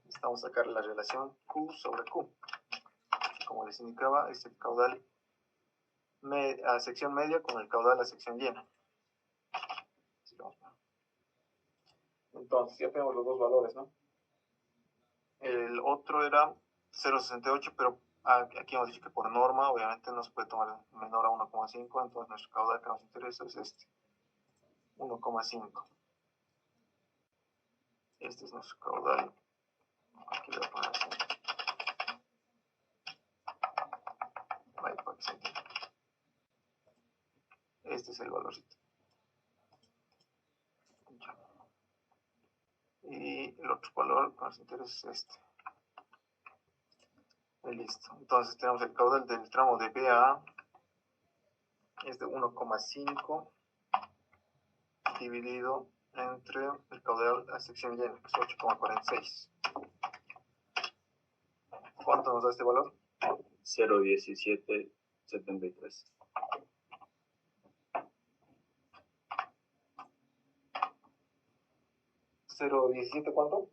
necesitamos sacar la relación Q sobre Q. Como les indicaba, es el caudal a sección media con el caudal a sección llena. Entonces, ya tenemos los dos valores, ¿no? El otro era 0,68, pero aquí hemos dicho que por norma, obviamente no se puede tomar menor a 1,5, entonces nuestro caudal que nos interesa es este, 1,5. Este es nuestro caudal. Aquí voy a poner así. Ahí para que se entienda. Este es el valorcito. Y el otro valor que nos interesa es este. Y listo. Entonces tenemos el caudal del tramo de B a A. Es de 1,5 dividido entre el caudal a sección llena, que es 8,46. ¿Cuánto nos da este valor? 0,1773. 0,17 ¿cuánto?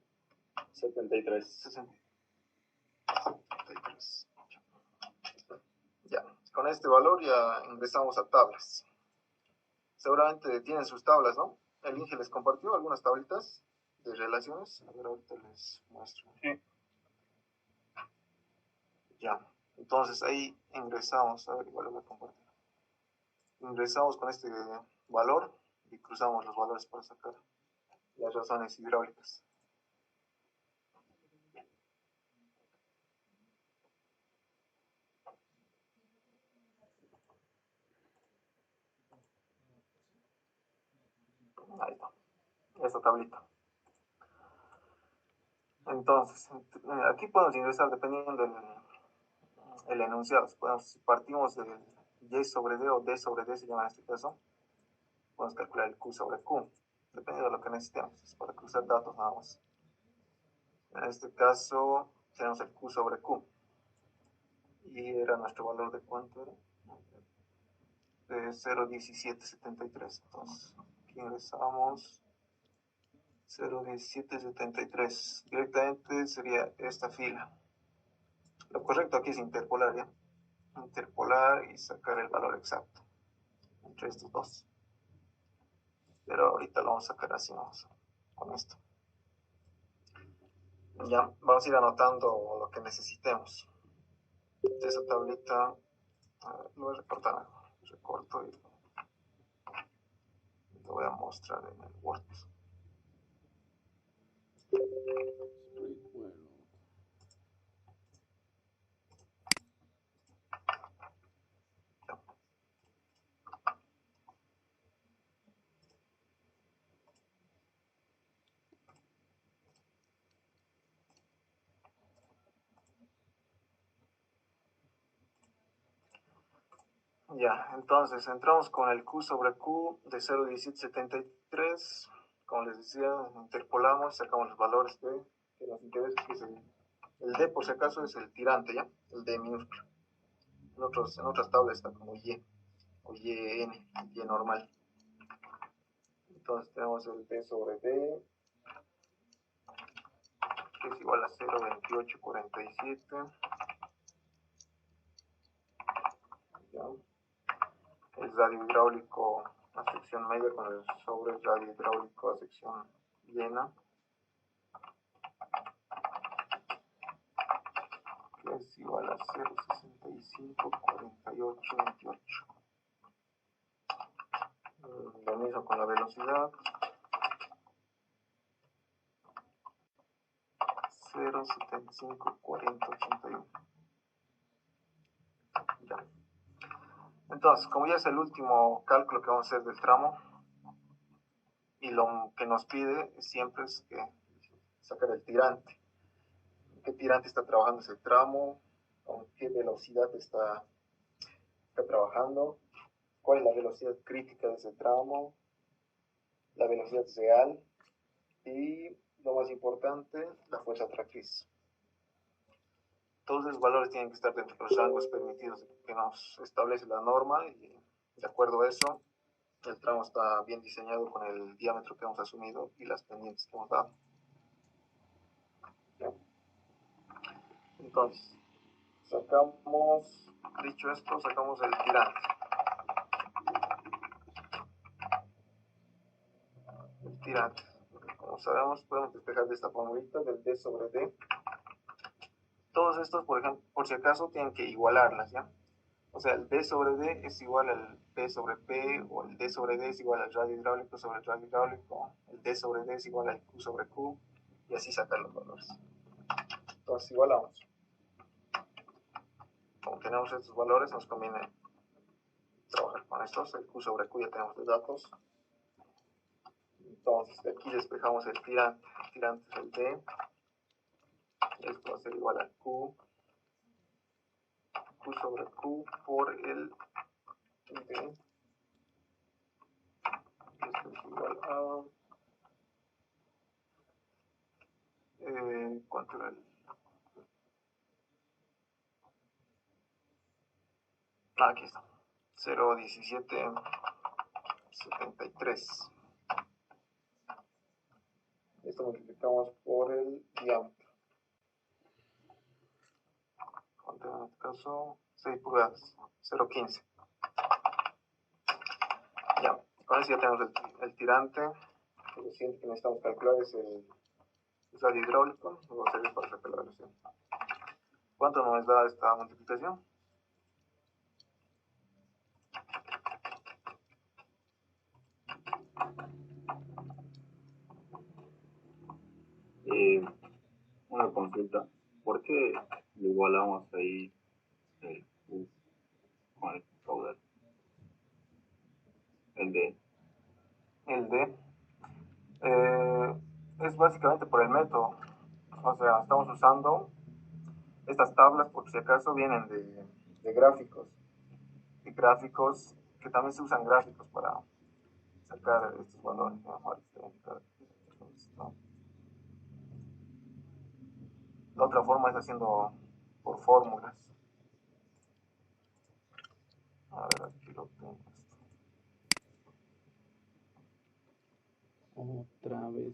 73. 73. Ya, con este valor ya ingresamos a tablas. Seguramente tienen sus tablas, ¿no? El Inge les compartió algunas tablitas de relaciones. A ver, ahorita les muestro. Sí. Ya, entonces ahí ingresamos. A ver, igual lo voy a compartir. Ingresamos con este valor y cruzamos los valores para sacar las razones hidráulicas. Ahí está, esta tablita. Entonces, aquí podemos ingresar dependiendo del enunciado. Si partimos del Y sobre D o D sobre D se llama en este caso, podemos calcular el Q sobre Q, dependiendo de lo que necesitemos, es para cruzar datos nada más. En este caso, tenemos el Q sobre Q. Y era nuestro valor de cuánto era? De 0,1773. Entonces, aquí ingresamos 0,1773. Directamente sería esta fila. Lo correcto aquí es interpolar, ¿ya? Interpolar y sacar el valor exacto entre estos dos. Pero ahorita lo vamos a sacar así, vamos con esto. Ya, vamos a ir anotando lo que necesitemos. De esa tablita, lo voy a recortar, recorto y lo voy a mostrar en el Word. Ya, entonces entramos con el Q sobre Q de 0,1773. Como les decía, interpolamos, sacamos los valores que nos interesa, que es el D, por si acaso, es el tirante, ¿ya? El D minúsculo. En otras tablas está como Y, o YN, Y normal. Entonces tenemos el D sobre D, que es igual a 0,2847. ¿Ya? El radio hidráulico a sección media con el sobre radio hidráulico a sección llena, que es igual a 0,654828. Lo mismo con la velocidad, 0,754081. Ya. Entonces, como ya es el último cálculo que vamos a hacer del tramo, y lo que nos pide siempre es que sacar el tirante. ¿Qué tirante está trabajando ese tramo? ¿Con qué velocidad está trabajando? ¿Cuál es la velocidad crítica de ese tramo? La velocidad real. Y lo más importante, la fuerza tractriz. Todos esos valores tienen que estar dentro de los rangos permitidos que nos establece la norma, y de acuerdo a eso, el tramo está bien diseñado con el diámetro que hemos asumido y las pendientes que hemos dado. ¿Ya? Entonces, dicho esto, sacamos el tirante. El tirante. Como sabemos, podemos despejar de esta formulita del D sobre D. Todos estos, por ejemplo, por si acaso, tienen que igualarlas, ¿ya? O sea, el D sobre D es igual al P sobre P, o el D sobre D es igual al radio hidráulico sobre el radio hidráulico, el D sobre D es igual al Q sobre Q, y así sacar los valores. Entonces, igualamos. Como tenemos estos valores, nos conviene trabajar con estos. El Q sobre Q ya tenemos los datos. Entonces, de aquí despejamos el tirante. El tirante es el D. Esto va a ser igual a Q sobre Q por el D. Esto es igual a... ¿cuánto era el...? Aquí está. 0,1773. Esto multiplicamos por el diámetro. ¿Cuánto en este caso? 6 pulgadas. 0,15. Ya. Con eso ya tenemos el tirante. Lo siguiente que necesitamos calcular es el radio hidráulico. Vamos a servir para sacar la velocidad. ¿Cuánto nos da esta multiplicación? Una consulta. ¿Por qué lo igualamos ahí el Q con el caudal? El D. El D. Es básicamente por el método. O sea, estamos usando estas tablas, por si acaso, vienen de gráficos. De gráficos, que también se usan gráficos para sacar estos valores. La otra forma es haciendo por fórmulas. A ver, aquí lo tengo. Otra vez.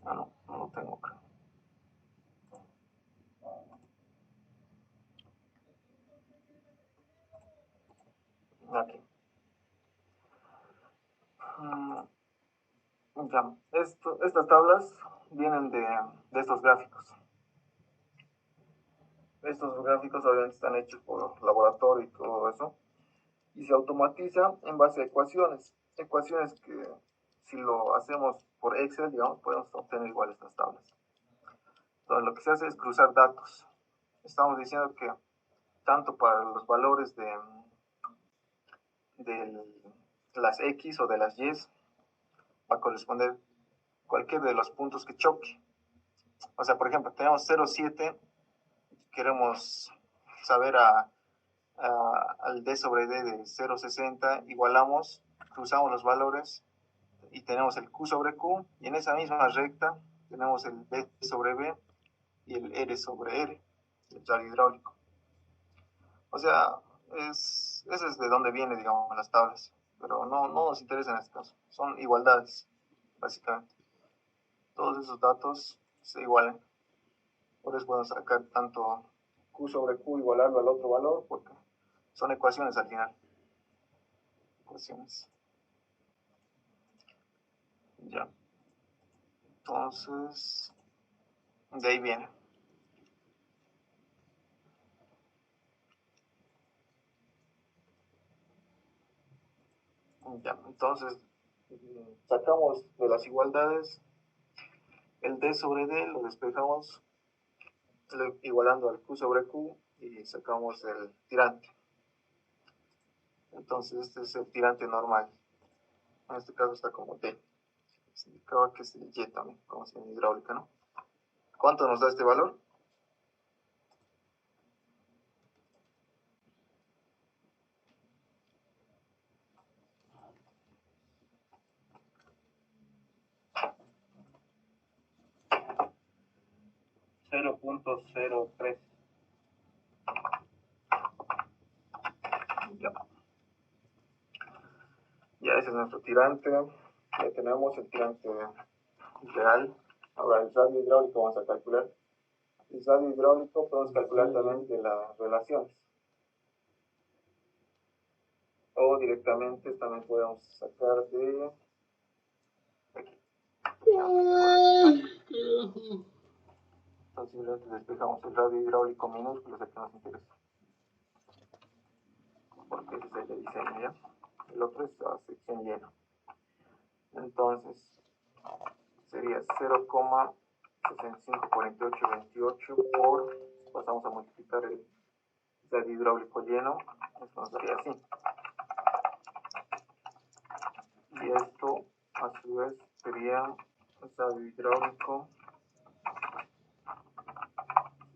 Ah, no, no lo tengo acá. Aquí. Ya, estas tablas vienen de estos gráficos. Estos gráficos obviamente están hechos por laboratorio y todo eso, y se automatiza en base a ecuaciones. Ecuaciones que, si lo hacemos por Excel, digamos, podemos obtener igual estas tablas. Entonces, lo que se hace es cruzar datos. Estamos diciendo que tanto para los valores de las X o de las Y, va a corresponder cualquier de los puntos que choque. O sea, por ejemplo, tenemos 0,7, queremos saber al D sobre D de 0,60, igualamos, cruzamos los valores y tenemos el Q sobre Q, y en esa misma recta tenemos el B sobre B y el R sobre R, el radio hidráulico. O sea, ese es de donde viene, digamos, las tablas, pero no nos interesa en este caso, son igualdades, básicamente. Todos esos datos se igualan. Por eso podemos sacar tanto Q sobre Q, igualarlo al otro valor, porque son ecuaciones al final. Ecuaciones. Ya. Entonces, de ahí viene. Ya, entonces, sacamos de las igualdades el D sobre D, lo despejamos igualando al Q sobre Q y sacamos el tirante. Entonces, este es el tirante normal. En este caso está como D. Significaba que es el Y también, como si en hidráulica, ¿no? ¿Cuánto nos da este valor? .03. Ya ese es nuestro tirante. Ya tenemos el tirante real. Ahora el radio hidráulico vamos a calcular. El radio hidráulico podemos calcular también de las relaciones. O directamente también podemos sacar de aquí. Entonces simplemente despejamos el radio hidráulico minúsculo, es el que nos interesa. Porque ese es el de diseño, ¿ya? El otro es la sección llena. Entonces sería 0,654828 por, pasamos a multiplicar el radio hidráulico lleno, esto nos daría así. Y esto a su vez sería el radio hidráulico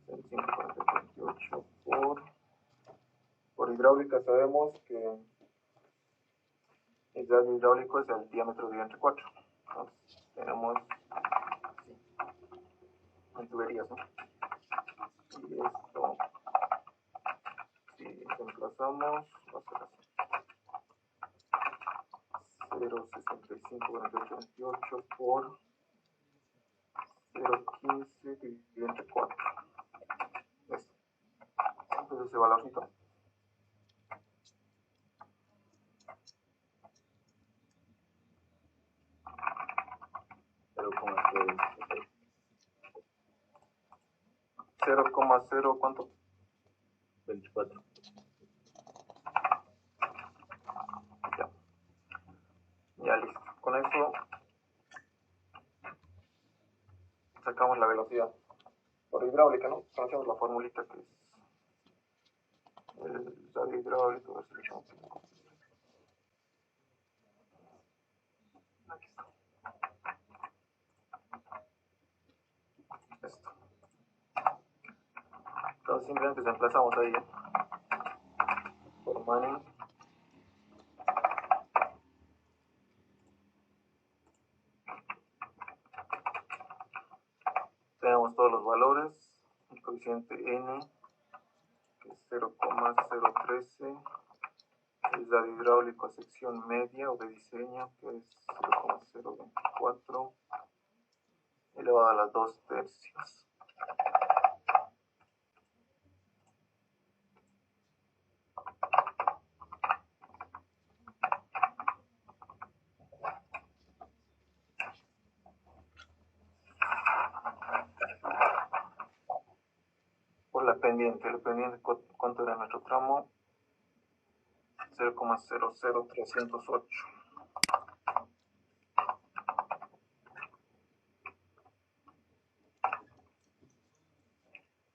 654828 por hidráulica. Sabemos que el radio hidráulico es el diámetro de entre 4. Entonces tenemos así, en tuberías, ¿no? Y esto, si reemplazamos, va a ser así. 0,654828 por 0,15 dividido entre 4. Esto. Entonces ese valorcito. ¿0,0 cuánto? 24. Ya listo. Con eso sacamos la velocidad. Por hidráulica, ¿no? Conocemos la formulita que es el radio hidráulico. A ver si le echamos un poco. Aquí está. Esto. Entonces simplemente reemplazamos ahí, ¿eh? Por Manning. Tenemos todos los valores. El coeficiente N, que es 0,013. El radio hidráulico a sección media o de diseño, que es 0,024 elevado a las 2/3. Por la pendiente ¿cuánto era nuestro tramo? 0,00308.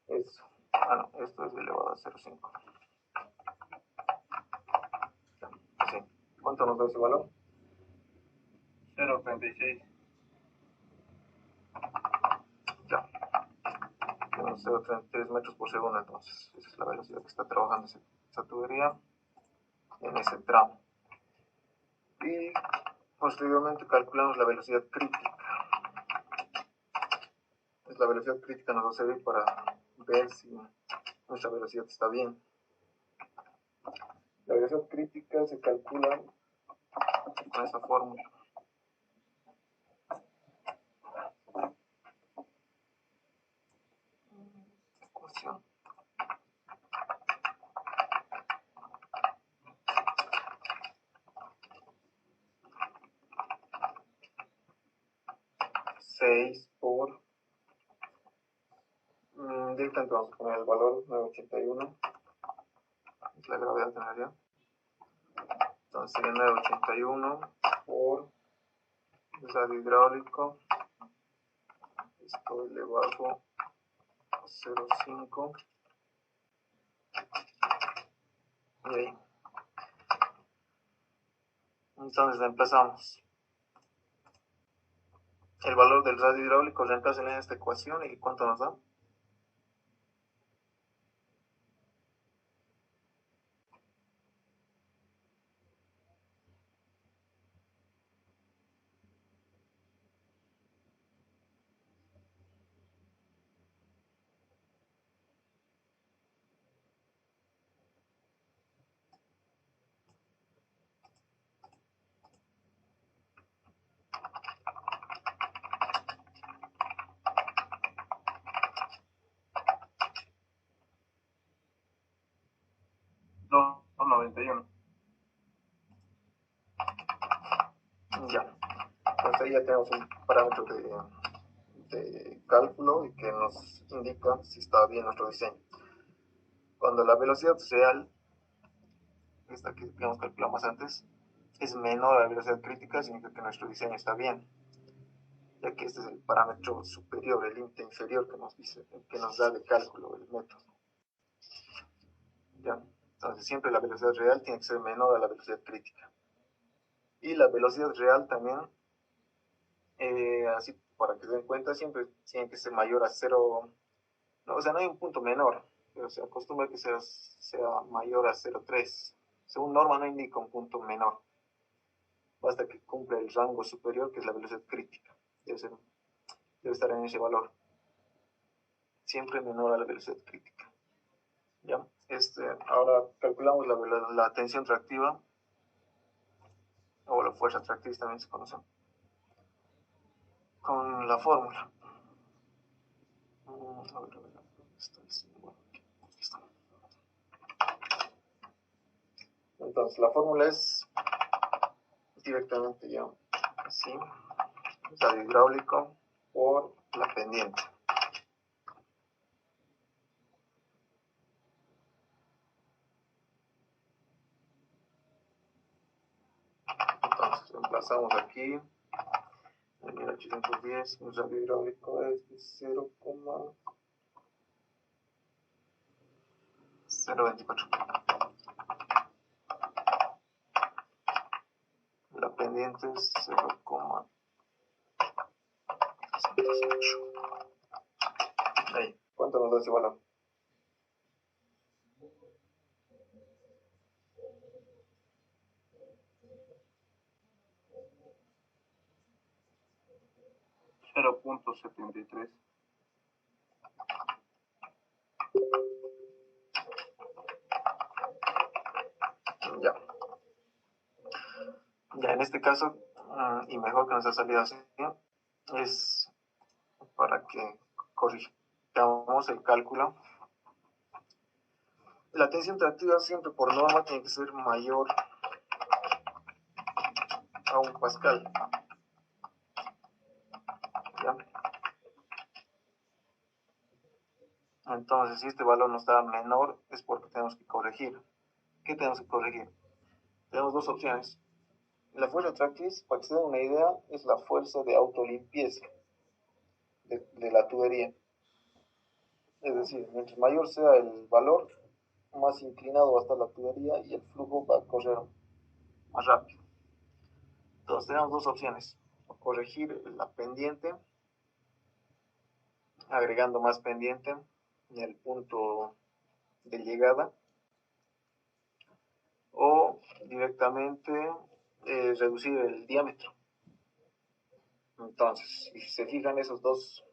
Eso. No, esto es elevado a 0,5. Sí. ¿Cuánto nos da ese valor? 0,00308. 0.36. Ya. Tenemos 0.33 metros por segundo, entonces. Esa es la velocidad que está trabajando esa tubería en ese tramo. Y posteriormente calculamos la velocidad crítica. La velocidad crítica nos va a servir para ver si nuestra velocidad está bien. La velocidad crítica se calcula con esta fórmula. Ecuación. Por directamente vamos a poner el valor 981, es la gravedad en realidad. Entonces sería 981 por el radio hidráulico, esto elevado a 0,5, y ahí. Entonces reemplazamos el valor del radio hidráulico, reemplacen en esta ecuación y ¿cuánto nos da? No, 91. Ya. Entonces ahí ya tenemos un parámetro de cálculo y que nos indica si está bien nuestro diseño. Cuando la velocidad real, esta que habíamos calculado más antes, es menor a la velocidad crítica, significa que nuestro diseño está bien, ya que este es el parámetro superior, el límite inferior que nos dice, que nos da de cálculo el método. ¿Ya? Entonces siempre la velocidad real tiene que ser menor a la velocidad crítica. Y la velocidad real también, así para que se den cuenta, siempre tiene que ser mayor a 0, no, o sea, no hay un punto menor, pero se acostumbra que sea mayor a 0,3. Según norma no indica un punto menor, basta que cumpla el rango superior, que es la velocidad crítica. Debe estar en ese valor, siempre menor a la velocidad crítica. ¿Ya? Ahora calculamos la tensión tractiva, o la fuerza tractiva también se conoce, con la fórmula. A ver, entonces la fórmula es directamente ya así, radio hidráulico por la pendiente. Entonces reemplazamos aquí en 1810, el radio hidráulico es de 0,024. La pendiente es 0,108. Ahí, ¿cuánto nos da ese valor? 0.73. Ya. Ya en este caso, y mejor que nos ha salido así, es para que corrijamos el cálculo. La tensión tractiva siempre por norma tiene que ser mayor a 1 pascal. ¿Ya? Entonces, si este valor nos da menor, es porque tenemos que corregir. ¿Qué tenemos que corregir? Tenemos dos opciones. La fuerza tractis, para que se den una idea, es la fuerza de autolimpieza de la tubería. Es decir, mientras mayor sea el valor, más inclinado va a estar la tubería y el flujo va a correr más rápido. Entonces tenemos dos opciones. corregir la pendiente, agregando más pendiente en el punto de llegada, o directamente reducir el diámetro. Entonces, si se fijan esas dos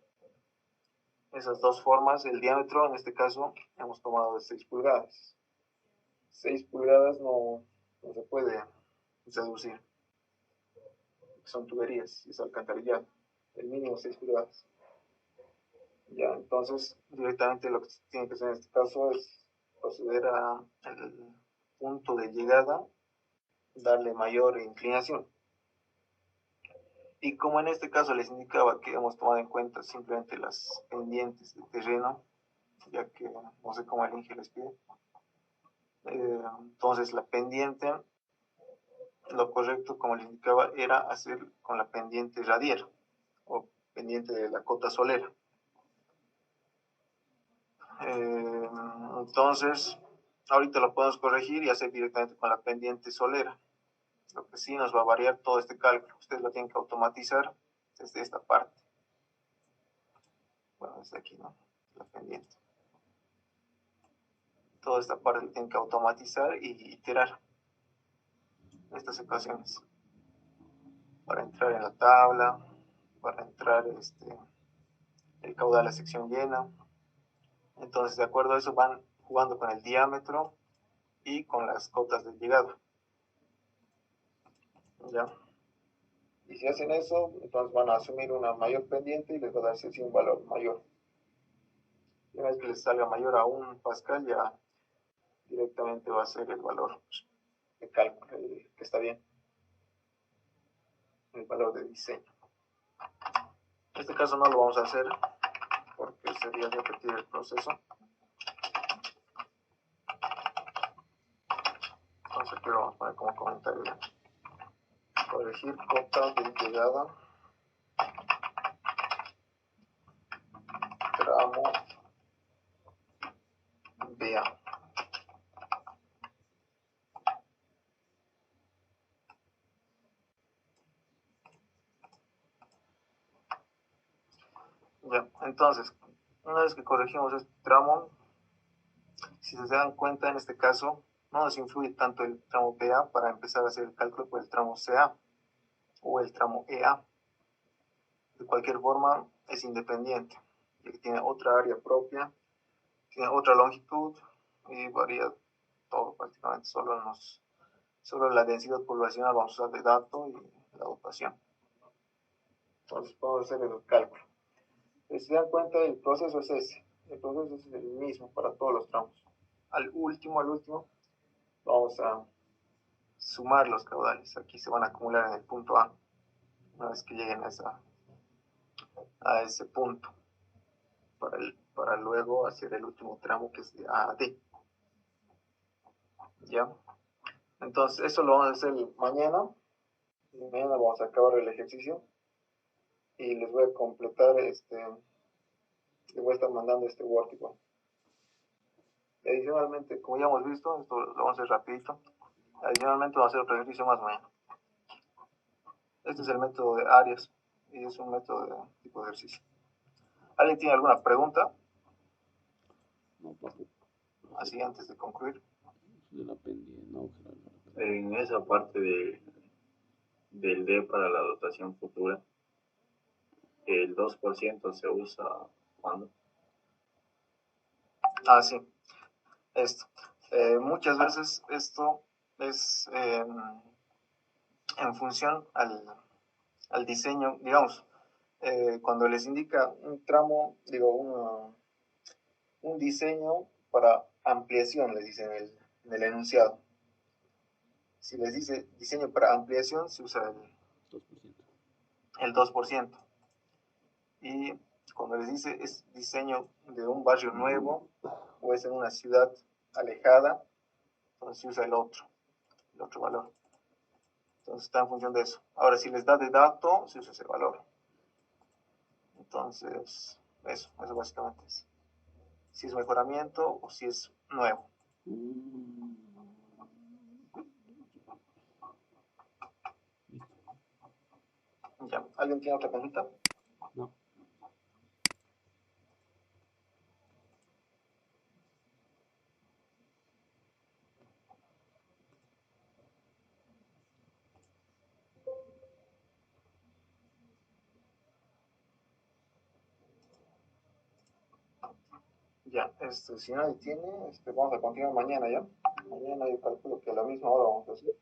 formas, el diámetro en este caso hemos tomado de 6 pulgadas. 6 pulgadas no se puede reducir, son tuberías, es alcantarillado, el mínimo 6 pulgadas. Ya, entonces directamente lo que se tiene que hacer en este caso es proceder al punto de llegada, darle mayor inclinación. Y como en este caso les indicaba que hemos tomado en cuenta simplemente las pendientes de terreno, ya que no sé cómo el Inge les pide, entonces la pendiente, lo correcto, como les indicaba, era hacer con la pendiente radial o pendiente de la cota solera. Entonces, ahorita lo podemos corregir y hacer directamente con la pendiente solera. Lo que sí nos va a variar todo este cálculo. Ustedes lo tienen que automatizar desde esta parte. Bueno, desde aquí, ¿no? La pendiente. Toda esta parte lo tienen que automatizar y iterar estas ecuaciones. Para entrar en la tabla, para entrar el caudal a la sección llena. Entonces, de acuerdo a eso, van jugando con el diámetro y con las cotas de llegada. ¿Ya? Y si hacen eso, entonces van a asumir una mayor pendiente y les va a dar así un valor mayor. Y una vez que les salga mayor a 1 pascal, ya directamente va a ser el valor de cálculo, que está bien, el valor de diseño. En este caso no lo vamos a hacer porque sería repetir el proceso. Entonces aquí lo vamos a poner como comentario. Corregir cota de llegada, tramo BA. Ya, entonces, una vez que corregimos este tramo, si se dan cuenta, en este caso, no nos influye tanto el tramo PA para empezar a hacer el cálculo por el tramo CA o el tramo EA. De cualquier forma, es independiente, ya que tiene otra área propia, tiene otra longitud y varía todo prácticamente. Solo la densidad poblacional vamos a usar de dato y la dotación. Entonces, podemos hacer el cálculo. Si se dan cuenta, el proceso es ese. El proceso es el mismo para todos los tramos. Al último, vamos a sumar los caudales. Aquí se van a acumular en el punto A, una vez que lleguen a ese punto, para luego hacer el último tramo, que es de A a D. ¿Ya? Entonces, eso lo vamos a hacer mañana. Mañana vamos a acabar el ejercicio y les voy a completar les voy a estar mandando este Word igual. Adicionalmente, como ya hemos visto, esto lo vamos a hacer rapidito. Adicionalmente vamos a hacer otro ejercicio más mañana. Este es el método de áreas y es un método de tipo de ejercicio. ¿Alguien tiene alguna pregunta? No, papu. Así antes de concluir. De la pendiente, no, claro. En esa parte del D para la dotación futura, el 2% se usa cuando. Ah, sí. Esto. Muchas veces esto es en función al diseño, digamos, cuando les indica un tramo, digo, un diseño para ampliación, les dice en el enunciado. Si les dice diseño para ampliación, se usa 2%. el 2%. Y cuando les dice es diseño de un barrio nuevo o es en una ciudad alejada, entonces se usa el otro valor. Entonces está en función de eso. Ahora, si les da de dato, se usa ese valor. Entonces, eso básicamente es. Si es mejoramiento o si es nuevo. Ya. ¿Alguien tiene otra consulta? No. Ya, si nadie tiene, vamos a continuar mañana ya. Mañana yo calculo que a la misma hora vamos a hacer.